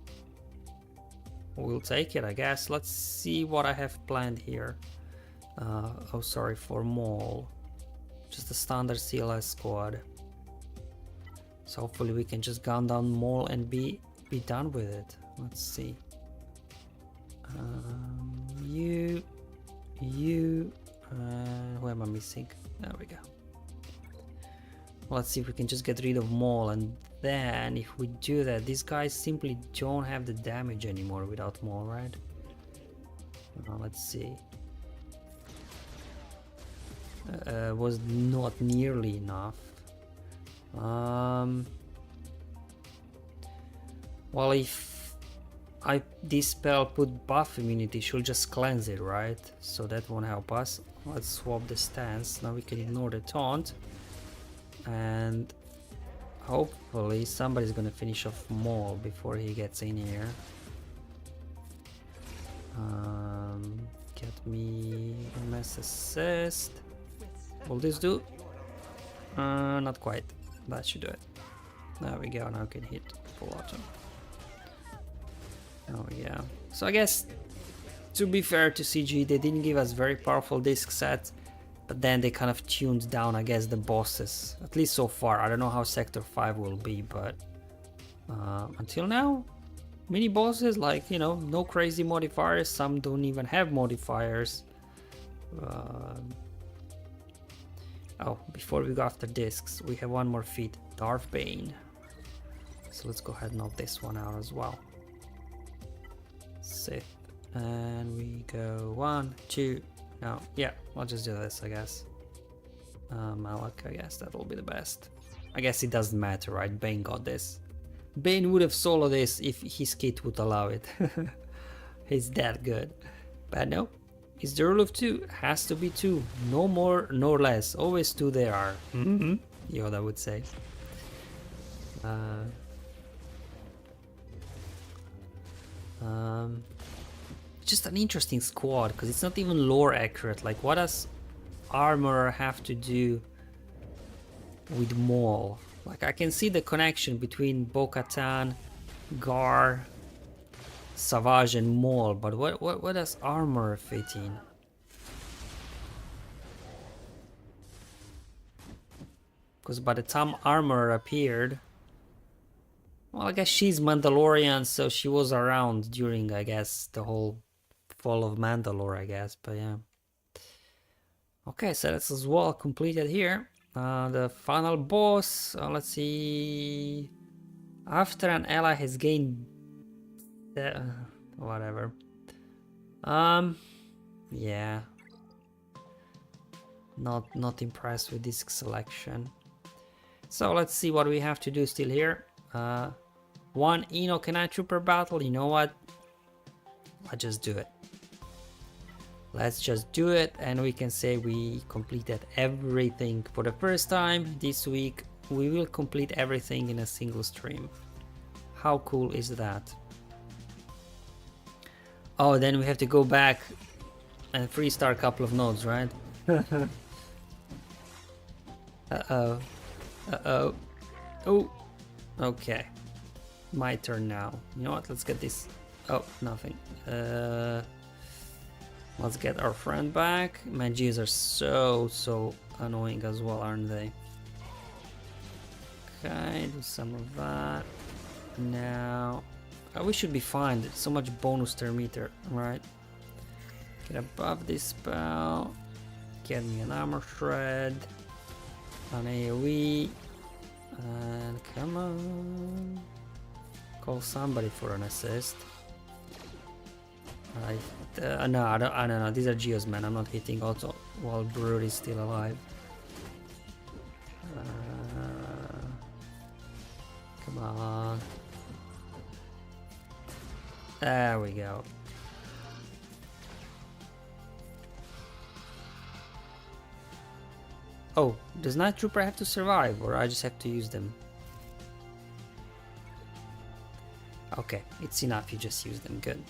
We'll take it, I guess. Let's see what I have planned here. Oh, sorry, for Maul. Just a standard CLS squad. So hopefully we can just gun down Maul and be done with it. Let's see. Who am I missing? There we go. Let's see if we can just get rid of Maul, and then if we do that, these guys simply don't have the damage anymore without Maul, right? Let's see. Was not nearly enough. Well, if this spell put buff immunity, she'll just cleanse it, right? So that won't help us. Let's swap the stance. Now we can ignore the taunt, and hopefully somebody's gonna finish off Maul before he gets in here. Get me MS assist. Will this do? Not quite. That should do it. There we go. Now we can hit full auto. Oh yeah. So I guess, to be fair to CG, they didn't give us very powerful disc sets, but then they kind of tuned down, I guess, the bosses. At least so far. I don't know how Sector 5 will be, but until now, mini bosses, like, you know, no crazy modifiers. Some don't even have modifiers. Oh, before we go after discs, we have one more feat, Darth Bane. So let's go ahead and knock this one out as well. Sith. And we go 1, 2. No, yeah, I'll just do this, I guess. Malak, I guess that will be the best. I guess it doesn't matter, right? Bane got this. Bane would have soloed this if his kit would allow it. He's that good. But no, it's the rule of 2. Has to be 2. No more, no less. Always 2 there are. Yoda would say. Just an interesting squad, because it's not even lore accurate. Like, what does armor have to do with Maul? Like, I can see the connection between Bo-Katan, Gar, Savage, and Maul, but what does armor fit in? Because by the time armor appeared, well, I guess she's Mandalorian, so she was around during, I guess, the whole fall of Mandalore, I guess, but yeah. Okay, so that's as well completed here. The final boss, let's see. After an ally has gained... whatever. Yeah. Not impressed with this selection. So let's see what we have to do still here. One Enoch and Night Trooper battle. You know what? let's just do it. Let's just do it, and we can say we completed everything for the first time this week. We will complete everything in a single stream. How cool is that? Oh, then we have to go back and freestart a couple of nodes, right? Uh-oh. Uh-oh. Oh. Okay. My turn now. You know what? Let's get this. Oh, nothing. Let's get our friend back. Magias are so annoying as well, aren't they? Okay, do some of that. Now, we should be fine. There's so much bonus turn meter, right? Get above this spell. Get me an armor shred. An AoE. And come on. Call somebody for an assist. No, I don't know. These are Geos, man. I'm not hitting also while Brood is still alive. Come on. There we go. Oh, does Night Trooper have to survive, or I just have to use them? Okay, it's enough. You just use them. Good.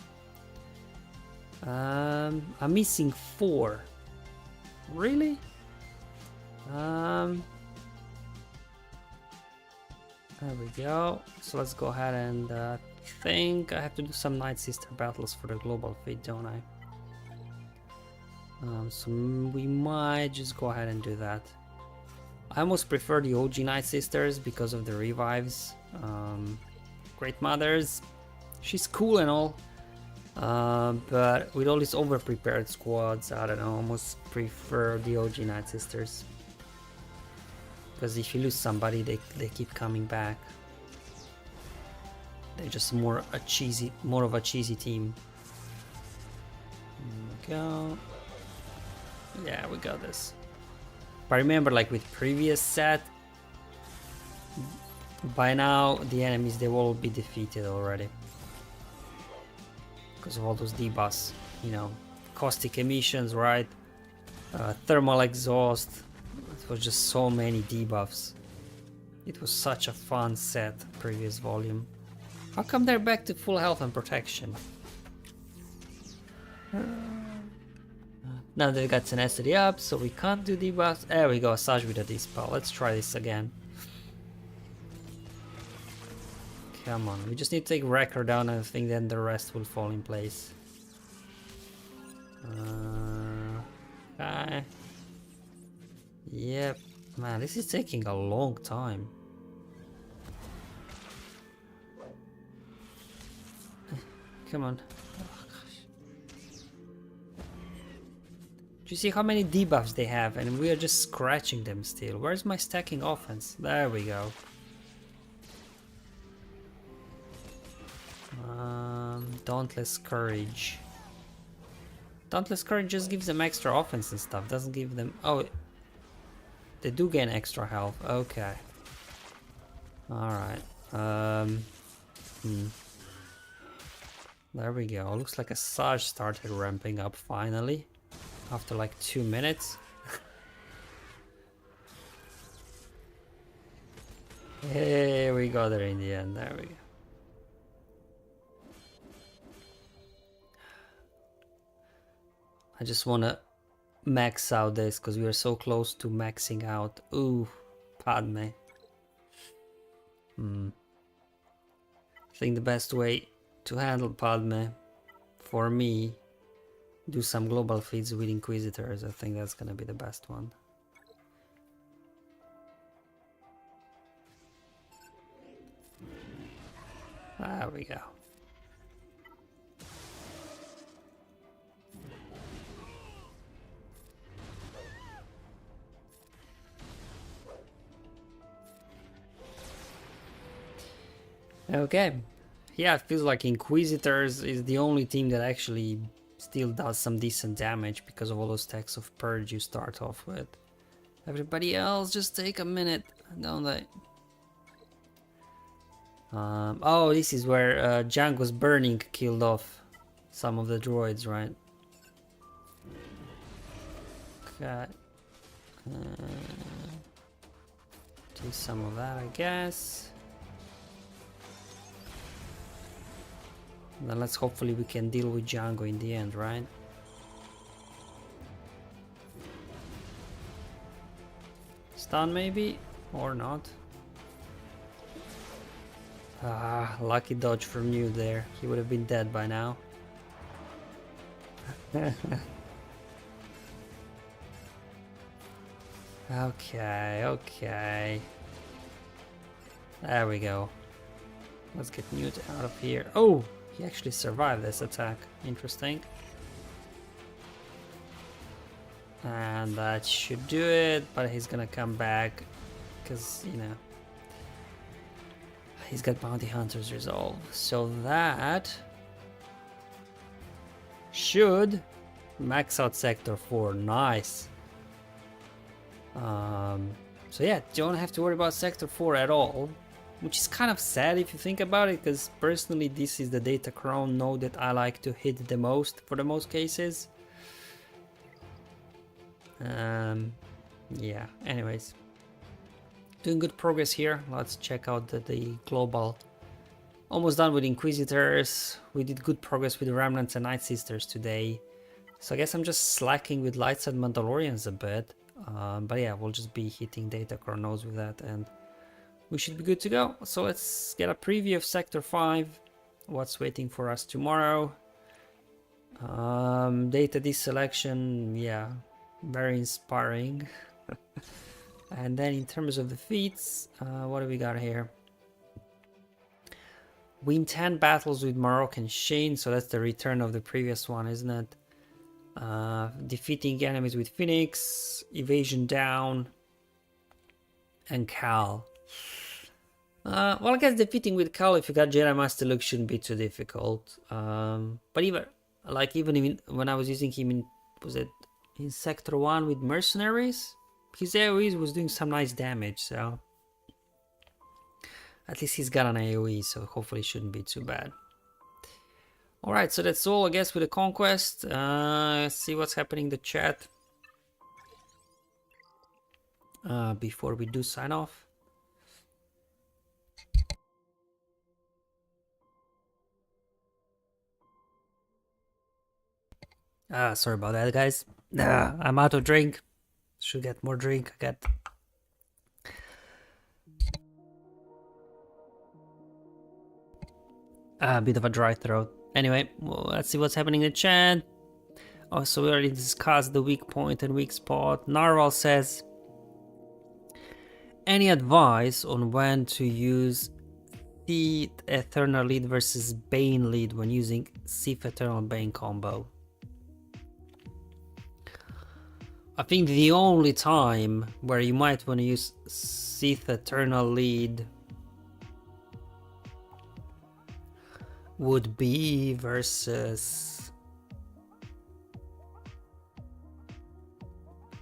I'm missing 4. Really? There we go. So let's go ahead and think I have to do some Night Sister battles for the global feed, don't I? So we might just go ahead and do that. I almost prefer the OG Night Sisters because of the revives. Great Mothers, she's cool and all. But with all these over-prepared squads, I don't know, I almost prefer the OG Night Sisters. Because if you lose somebody, they keep coming back. They're just more of a cheesy team. There we go. Yeah, we got this. But remember, like with previous set, by now the enemies, they will all be defeated already. Because of all those debuffs, you know, caustic emissions, right? Thermal exhaust. It was just so many debuffs. It was such a fun set, previous volume. How come they're back to full health and protection? Now they got tenacity up, so we can't do debuffs. There we go, Saj with a dispel. Let's try this again. Come on, we just need to take Wrecker down, and I think then the rest will fall in place. Okay. Yep. Man, this is taking a long time. Come on. Oh, gosh. Do you see how many debuffs they have? And we are just scratching them still. Where's my stacking offense? There we go. Dauntless Courage. Dauntless Courage just gives them extra offense and stuff. Doesn't give them... Oh, they do gain extra health. Okay. Alright. There we go. Looks like a Saj started ramping up finally. After like 2 minutes. Hey, we got there in the end. There we go. I just want to max out this because we are so close to maxing out. Ooh, Padme. I think the best way to handle Padme, for me, do some global feeds with Inquisitors. I think that's gonna be the best one. There we go. Okay, yeah, it feels like Inquisitors is the only team that actually still does some decent damage because of all those stacks of Purge you start off with. Everybody else just take a minute, don't they? Oh, this is where Jango's burning killed off some of the droids, right? Okay. Do some of that, I guess. Then let's hopefully we can deal with Django in the end, right? Stun maybe? Or not? Ah, lucky dodge from you there. He would have been dead by now. Okay, okay. There we go. Let's get Newt out of here. Oh, he actually survived this attack. Interesting. And that should do it, but he's gonna come back because, you know, he's got Bounty Hunter's Resolve. So that should max out Sector 4. Nice. So yeah, don't have to worry about Sector 4 at all, which is kind of sad if you think about it, because personally this is the Datacron node that I like to hit the most for the most cases. Yeah, anyways, doing good progress here. Let's check out the global. Almost done with Inquisitors. We did good progress with Remnants and Night Sisters today, so I guess I'm just slacking with Light Side Mandalorians a bit. But yeah, we'll just be hitting Datacron nodes with that and we should be good to go. So let's get a preview of Sector 5, what's waiting for us tomorrow. Data deselection, yeah, very inspiring. And then in terms of the feats, what do we got here? Win 10 battles with Moroccan Shane, so that's the return of the previous one, isn't it? Defeating enemies with Phoenix, evasion down, and Cal. Well, I guess defeating with Cal if you got Jedi Master Luke shouldn't be too difficult. But even when I was using him in, was it in Sector 1 with Mercenaries? His AoE was doing some nice damage, so at least he's got an AoE, so hopefully it shouldn't be too bad. Alright, so that's all I guess with the Conquest. Let's see what's happening in the chat before we do sign off. Sorry about that, guys. I'm out of drink. Should get more drink. I got a bit of a dry throat. Anyway, well, let's see what's happening in the chat. Oh, so we already discussed the weak point and weak spot. Narwhal says, any advice on when to use Sith Eternal Lead versus Bane Lead when using Sith Eternal Bane combo? I think the only time where you might want to use Sith Eternal Lead would be versus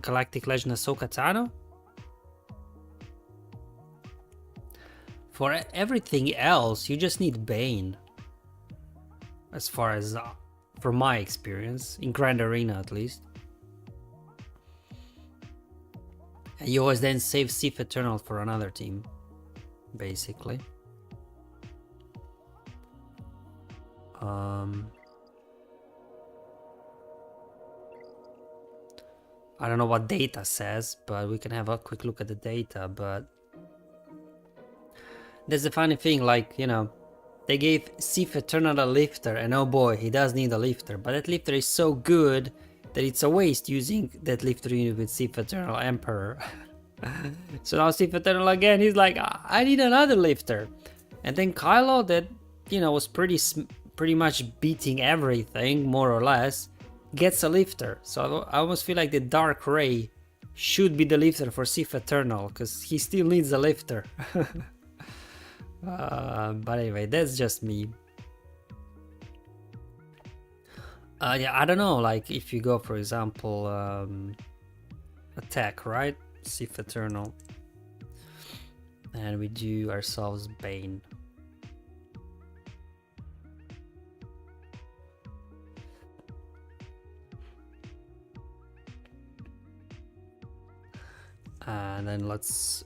Galactic Legend Ahsoka Tano. For everything else, you just need Bane. As far as, from my experience, in Grand Arena at least. And you always then save Sith Eternal for another team, basically. I don't know what data says, but we can have a quick look at the data. But there's a funny thing, like, you know, they gave Sith Eternal a lifter, and oh boy, he does need a lifter, but that lifter is so good that it's a waste using that lifter unit with Sith Eternal Emperor. So now Sith Eternal again, he's like, I need another lifter. And then Kylo, that, you know, was pretty much beating everything, more or less, gets a lifter. So I almost feel like the Dark Ray should be the lifter for Sith Eternal, because he still needs a lifter. But anyway, that's just me. Yeah, I don't know, like if you go, for example, attack, right? Sith Eternal. And we do ourselves Bane. And then let's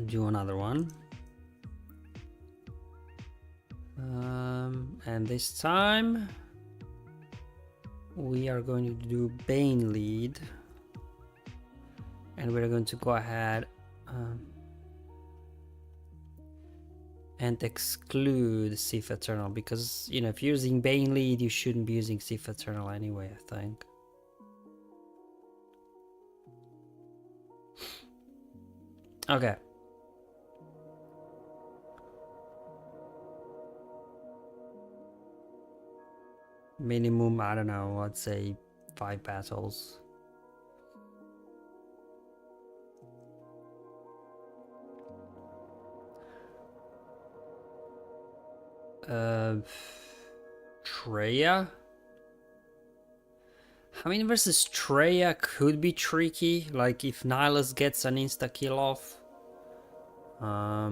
do another one. And this time we are going to do Bane lead, and we're going to go ahead and exclude Sith Eternal, because, you know, if you're using Bane lead, you shouldn't be using Sith Eternal anyway, I think. Okay. Minimum, I don't know, I'd say 5 battles. Traya? I mean, versus Traya could be tricky, like if Nihilus gets an insta-kill off. I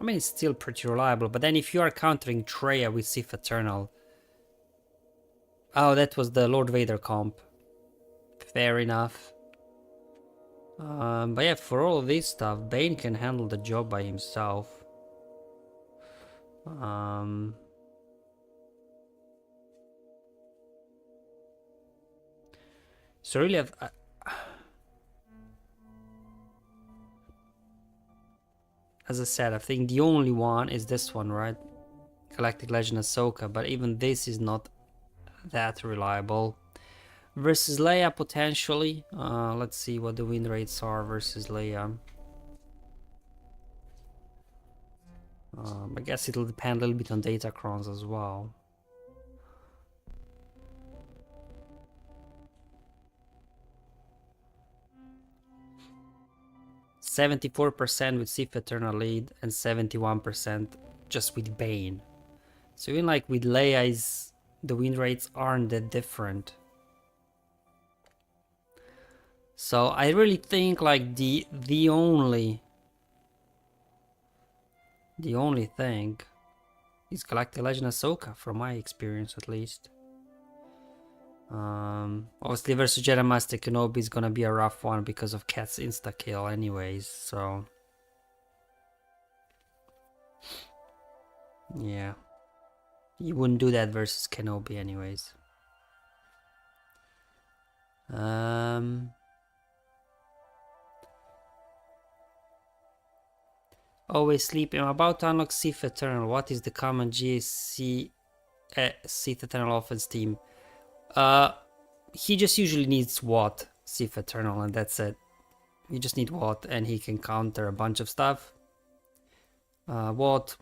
mean, it's still pretty reliable, but then if you are countering Traya with Sith Eternal... Oh, that was the Lord Vader comp. Fair enough. But yeah, for all of this stuff, Bane can handle the job by himself. So really, as I said, I think the only one is this one, right? Galactic Legend Ahsoka, but even this is not that reliable. Versus Leia, potentially. Let's see what the win rates are versus Leia. I guess it'll depend a little bit on Datacrons as well. %74% with Sith Eternal lead and 71% just with Bane. So even like with Leia, the win rates aren't that different. So I really think like the only thing is Galactic Legend Ahsoka, from my experience at least. Obviously versus Jedi Master Kenobi is gonna be a rough one because of Cat's insta-kill anyways, so... yeah. You wouldn't do that versus Kenobi anyways. Always sleeping. I'm about to unlock Sith Eternal. What is the common GSC Sith Eternal offense team? He just usually needs Watt, Sith Eternal, and that's it. You just need Watt, and he can counter a bunch of stuff. Watt,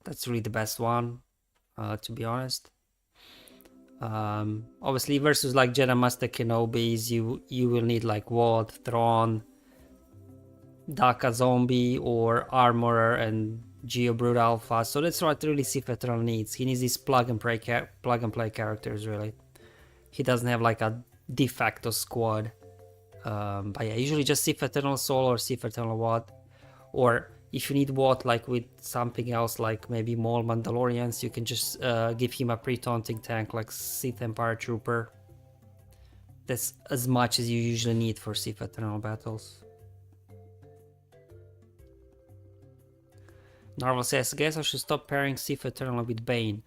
that's really the best one, to be honest. Obviously, versus like Jedi Master Kenobis, you will need like Watt, Thrawn, Daka Zombie, or Armorer and Geobrute Alpha. So that's what really Sith Eternal needs. He needs these plug and play characters, really. He doesn't have like a de facto squad. But yeah, usually just Sith Eternal Soul or Sith Eternal Watt. Or if you need Watt like with something else, like maybe Maul Mandalorians, you can just give him a pre-taunting tank like Sith Empire Trooper. That's as much as you usually need for Sith Eternal battles. Narvel says, I guess I should stop pairing Sith Eternal with Bane.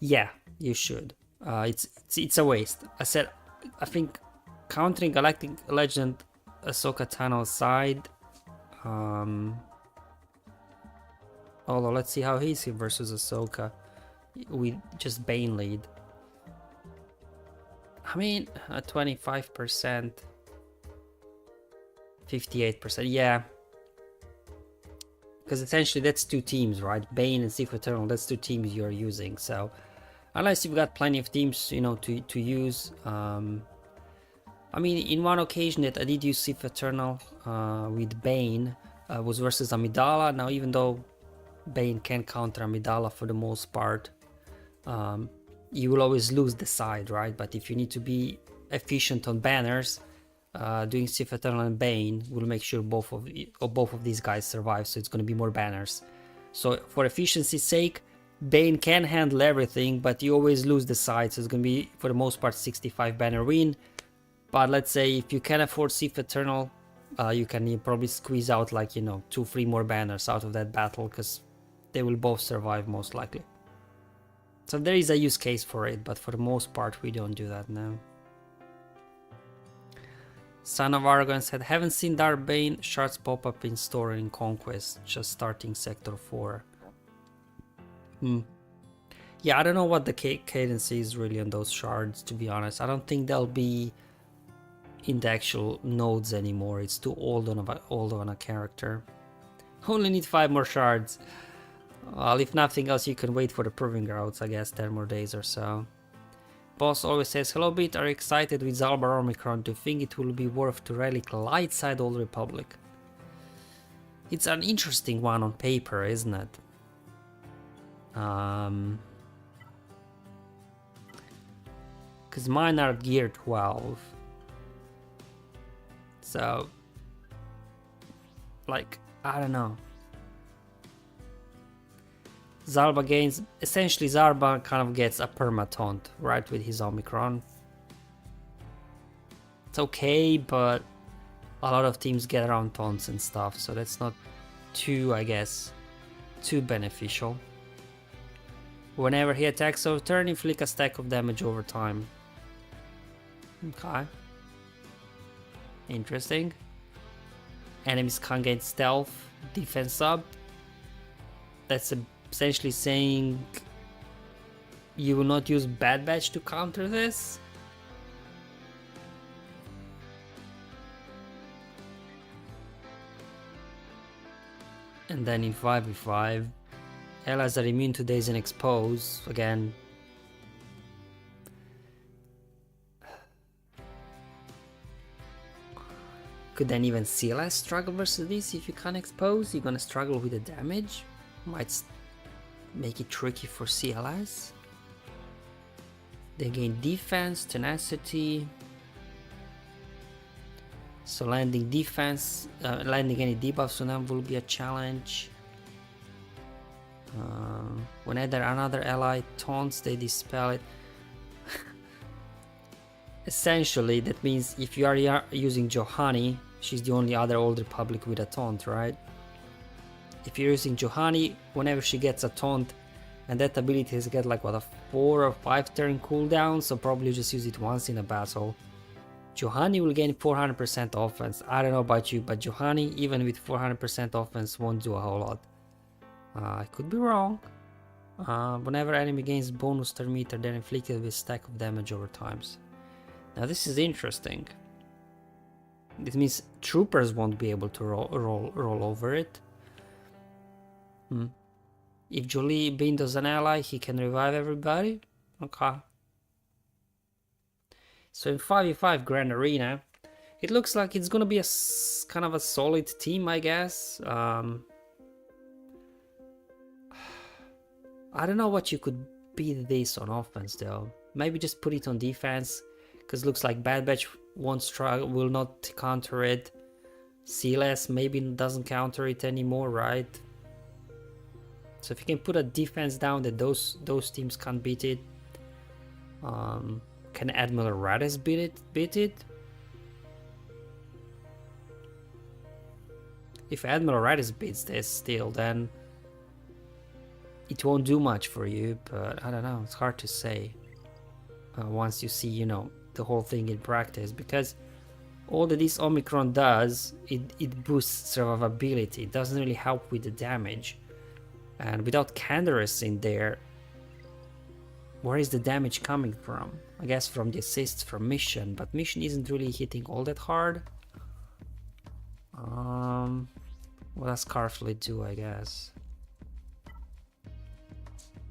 Yeah, you should. It's a waste. I think countering Galactic Legend Ahsoka Tano aside, although let's see how he's versus Ahsoka with just Bane lead. I mean, at 25%, 58%, yeah. Because essentially that's two teams, right? Bane and Sith Eternal, that's two teams you're using. So unless you've got plenty of teams, you know, to use. I mean, in one occasion that I did use Sith Eternal with Bane was versus Amidala. Now, even though Bane can counter Amidala for the most part, you will always lose the side, right? But if you need to be efficient on banners, doing Sith Eternal and Bane will make sure both of these guys survive, so it's going to be more banners. So for efficiency's sake, Bane can handle everything, but you always lose the side, so it's going to be for the most part 65 banner win. But let's say if you can afford Sith Eternal, you can probably squeeze out like, you know, 2-3 more banners out of that battle, because they will both survive most likely. So there is a use case for it, but for the most part we don't do that now. Son of Argon said, haven't seen Darth Bane shards pop up in store in Conquest, just starting Sector 4. Yeah, I don't know what the cadence is really on those shards, to be honest. I don't think they'll be in the actual nodes anymore. It's too old on a character. Only need 5 more shards. Well, if nothing else, you can wait for the proving grounds, I guess, 10 more days or so. Boss always says, hello Beat, are you excited with Zalbar Omicron? Do you think it will be worth to relic light side Old Republic? It's an interesting one on paper, isn't it? Because mine are gear 12. So, like, I don't know. Zarba gains, essentially Zarba kind of gets a perma-taunt, right, with his Omicron. It's okay, but a lot of teams get around taunts and stuff, so that's not too, I guess, too beneficial. Whenever he attacks over turn, inflict a stack of damage over time. Okay. Interesting. Enemies can't gain stealth, defense up. That's essentially saying you will not use Bad Batch to counter this. And then in 5v5, allies are immune to daze and expose. Again, could then even CLS struggle versus this? If you can't expose, you're gonna struggle with the damage. Might make it tricky for CLS. They gain defense, tenacity. So landing defense, landing any debuffs on them will be a challenge. Whenever another ally taunts, they dispel it. Essentially, that means if you are using Juhani, she's the only other Old Republic with a taunt, right? If you're using Juhani, whenever she gets a taunt, and that ability has got like what, a 4 or 5 turn cooldown, so probably just use it once in a battle. Juhani will gain 400% offense. I don't know about you, but Juhani, even with 400% offense, won't do a whole lot. I could be wrong. Whenever enemy gains bonus turn meter, they're inflicted with stack of damage over times. Now this is interesting. This means troopers won't be able to roll over it. If Jolie Bane does an ally, he can revive everybody. Okay. So in 5v5 Grand Arena, it looks like it's gonna be a kind of a solid team, I guess. I don't know what you could beat this on offense though. Maybe just put it on defense, because looks like Bad Batch won't struggle, will not counter it. CLS maybe doesn't counter it anymore, right? So if you can put a defense down that those teams can't beat it. Can Admiral Radis beat it? If Admiral Radis beats this still, then it won't do much for you, but I don't know, it's hard to say once you see, you know, the whole thing in practice, because all that this Omicron does, it boosts survivability. It doesn't really help with the damage, and without Canderous in there, where is the damage coming from? I guess from the assists from Mission, but Mission isn't really hitting all that hard. What does Scarfleet do, I guess?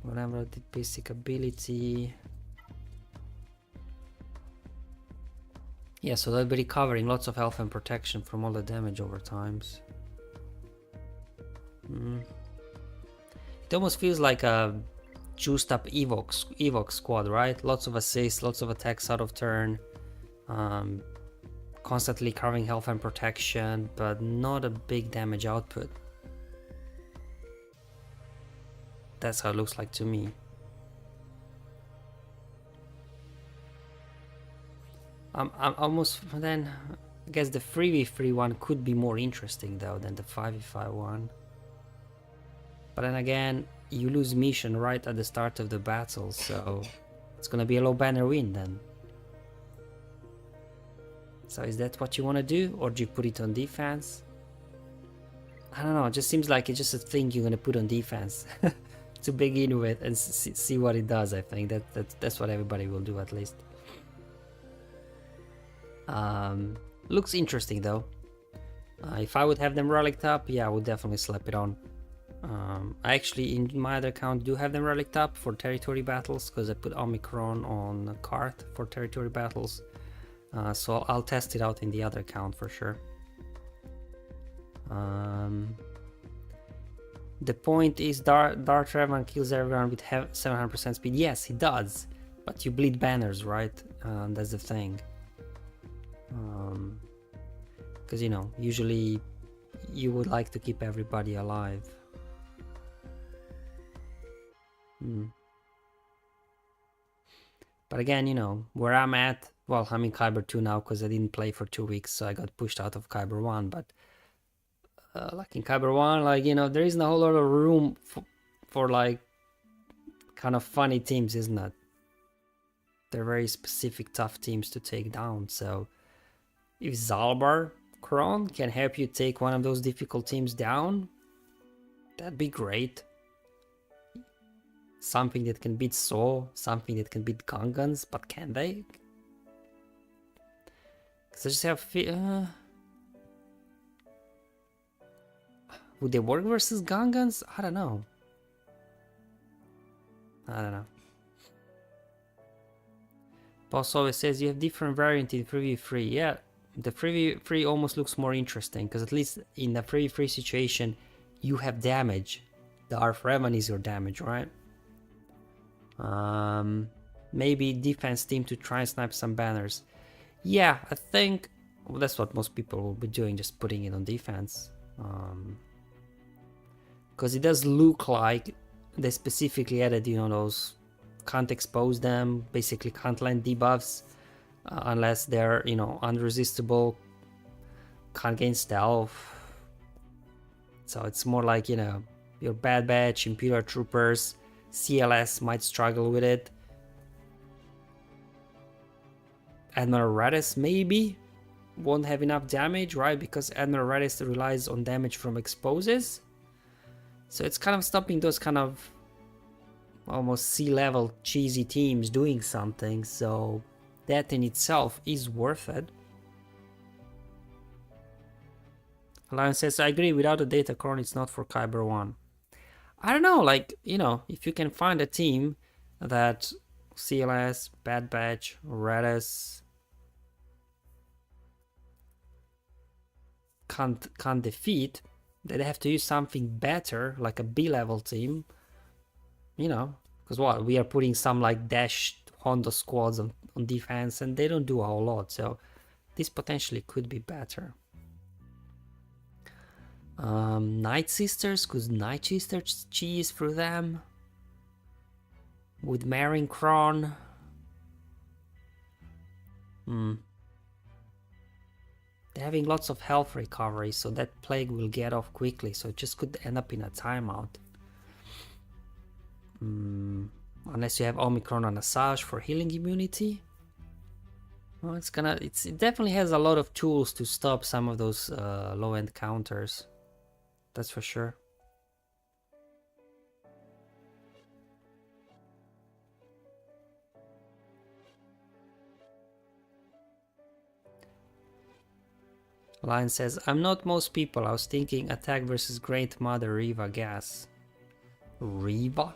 Whatever the basic ability. Yeah, so they'll be recovering lots of health and protection from all the damage over times. It almost feels like a juiced up Evox squad, right? Lots of assists, lots of attacks out of turn, constantly covering health and protection, but not a big damage output. That's how it looks like to me. I'm almost then. I guess the 3v3 one could be more interesting though than the 5v5 one. But then again, you lose mission right at the start of the battle, so it's gonna be a low banner win then. So is that what you want to do, or do you put it on defense? I don't know, it just seems like it's just a thing you're gonna put on defense to begin with and see what it does. I think that's what everybody will do at least. Looks interesting though. If I would have them relicked up, yeah, I would definitely slap it on. I actually, in my other account, do have them relicked up for territory battles, because I put Omicron on a card for territory battles. So I'll test it out in the other account for sure. The point is Darth Revan kills everyone with 700% speed. Yes, he does, but you bleed banners, right? That's the thing. Because, you know, usually you would like to keep everybody alive. But again, you know, where I'm at, well, I'm in Kyber 2 now because I didn't play for 2 weeks, so I got pushed out of Kyber 1. But like in Kyber 1, like, you know, there isn't a whole lot of room for like kind of funny teams, isn't it? They're very specific, tough teams to take down. So if Zalbar Kron can help you take one of those difficult teams down, that'd be great. Something that can beat Saw, something that can beat Gungans, but can they? Because I just have... would they work versus Gungans? I don't know. Boss always says you have different variant in 3v3. Yeah, the 3v3 almost looks more interesting, because at least in the 3v3 situation, you have damage. The Darth Revan is your damage, right? Maybe defense team to try and snipe some banners. Yeah, I think that's what most people will be doing, just putting it on defense. Because it does look like they specifically added, you know, those can't expose them, basically can't land debuffs unless they're, you know, unresistible, can't gain stealth. So it's more like, you know, your Bad Batch, Imperial Troopers, CLS might struggle with it. Admiral Radis maybe won't have enough damage, right? Because Admiral Radis relies on damage from exposes. So it's kind of stopping those kind of almost sea-level cheesy teams doing something. So that in itself is worth it. Alliance says, I agree, without a data core, it's not for Kyber 1. I don't know, like, you know, if you can find a team that CLS, Bad Batch, Radis can't defeat, they'd have to use something better, like a B-level team, you know, because what, we are putting some like Dash Honda squads on defense, and they don't do a whole lot, so this potentially could be better. Night Sisters, because Night Sisters cheese through them. With Marin Kron. They're having lots of health recovery, so that plague will get off quickly, so it just could end up in a timeout. Unless you have Omicron and Asajj for healing immunity. Well, it definitely has a lot of tools to stop some of those low-end counters. That's for sure. Lion says, I'm not most people. I was thinking attack versus Great Mother Reva gas. Reva?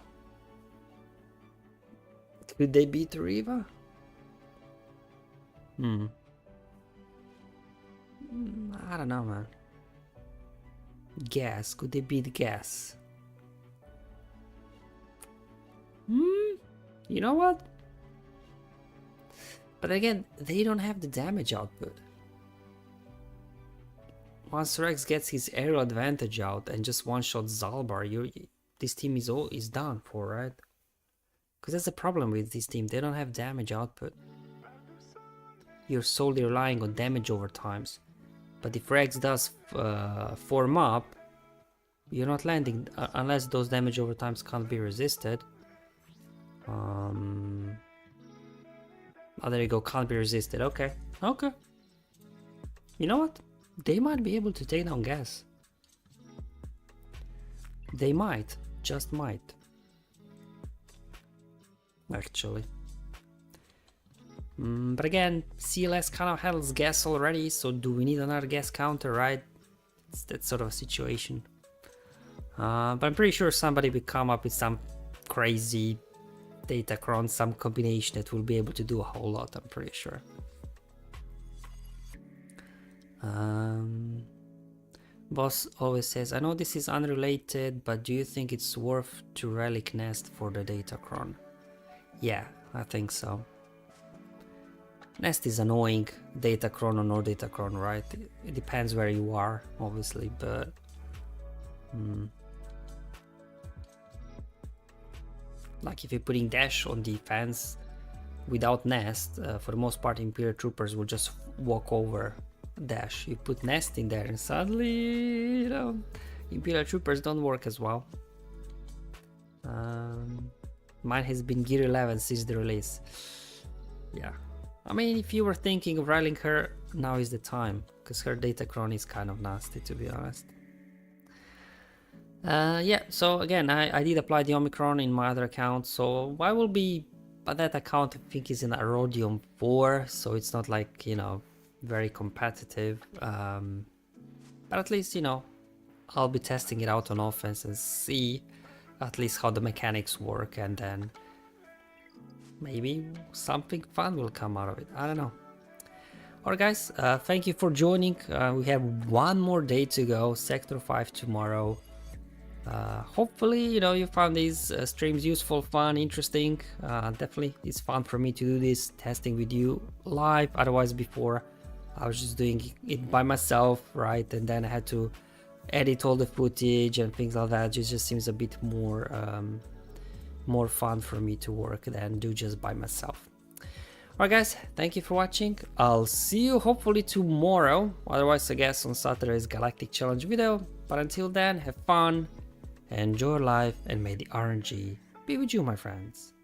Could they beat Reva? I don't know, man. Gas. Could they beat gas? You know what? But again, they don't have the damage output. Once Rex gets his aerial advantage out and just one-shot Zalbar, this team is done for, right? Because that's the problem with this team. They don't have damage output. you're solely relying on damage overtimes. But if Rex does form up, you're not landing unless those damage overtimes can't be resisted. Oh, there you go, can't be resisted. Okay, okay. You know what? They might be able to take down gas. They might, just might. Actually. But again, CLS kind of handles gas already, so do we need another gas counter, right? It's that sort of a situation. But I'm pretty sure somebody will come up with some crazy Datacron, some combination that will be able to do a whole lot, I'm pretty sure. Boss always says, I know this is unrelated, but do you think it's worth to relic nest for the Datacron? Yeah, I think so. Nest is annoying, Datacron or no Datacron, right? It depends where you are, obviously, but... Like if you're putting dash on defense without nest, for the most part Imperial troopers will just walk over dash. You put nest in there and suddenly, you know, Imperial troopers don't work as well. Mine has been gear 11 since the release. Yeah, I mean, if you were thinking of rallying her, now is the time, because her Datacron is kind of nasty, to be honest. Yeah, so again, I did apply the Omicron in my other account, so I will be, but that account I think is in a Rhodium 4, so it's not like, you know, very competitive, but at least, you know, I'll be testing it out on offense and see at least how the mechanics work, and then maybe something fun will come out of it. I don't know. Alright guys, thank you for joining. We have one more day to go, Sector 5 tomorrow. Hopefully, you know, you found these streams useful, fun, interesting. Definitely it's fun for me to do this testing with you live. Otherwise before I was just doing it by myself, right? And then I had to edit all the footage and things like that. It just seems a bit more more fun for me to work than do just by myself. Alright guys, thank you for watching. I'll see you hopefully tomorrow. Otherwise I guess on Saturday's Galactic Challenge video. But until then, have fun, enjoy life, and may the RNG be with you, my friends.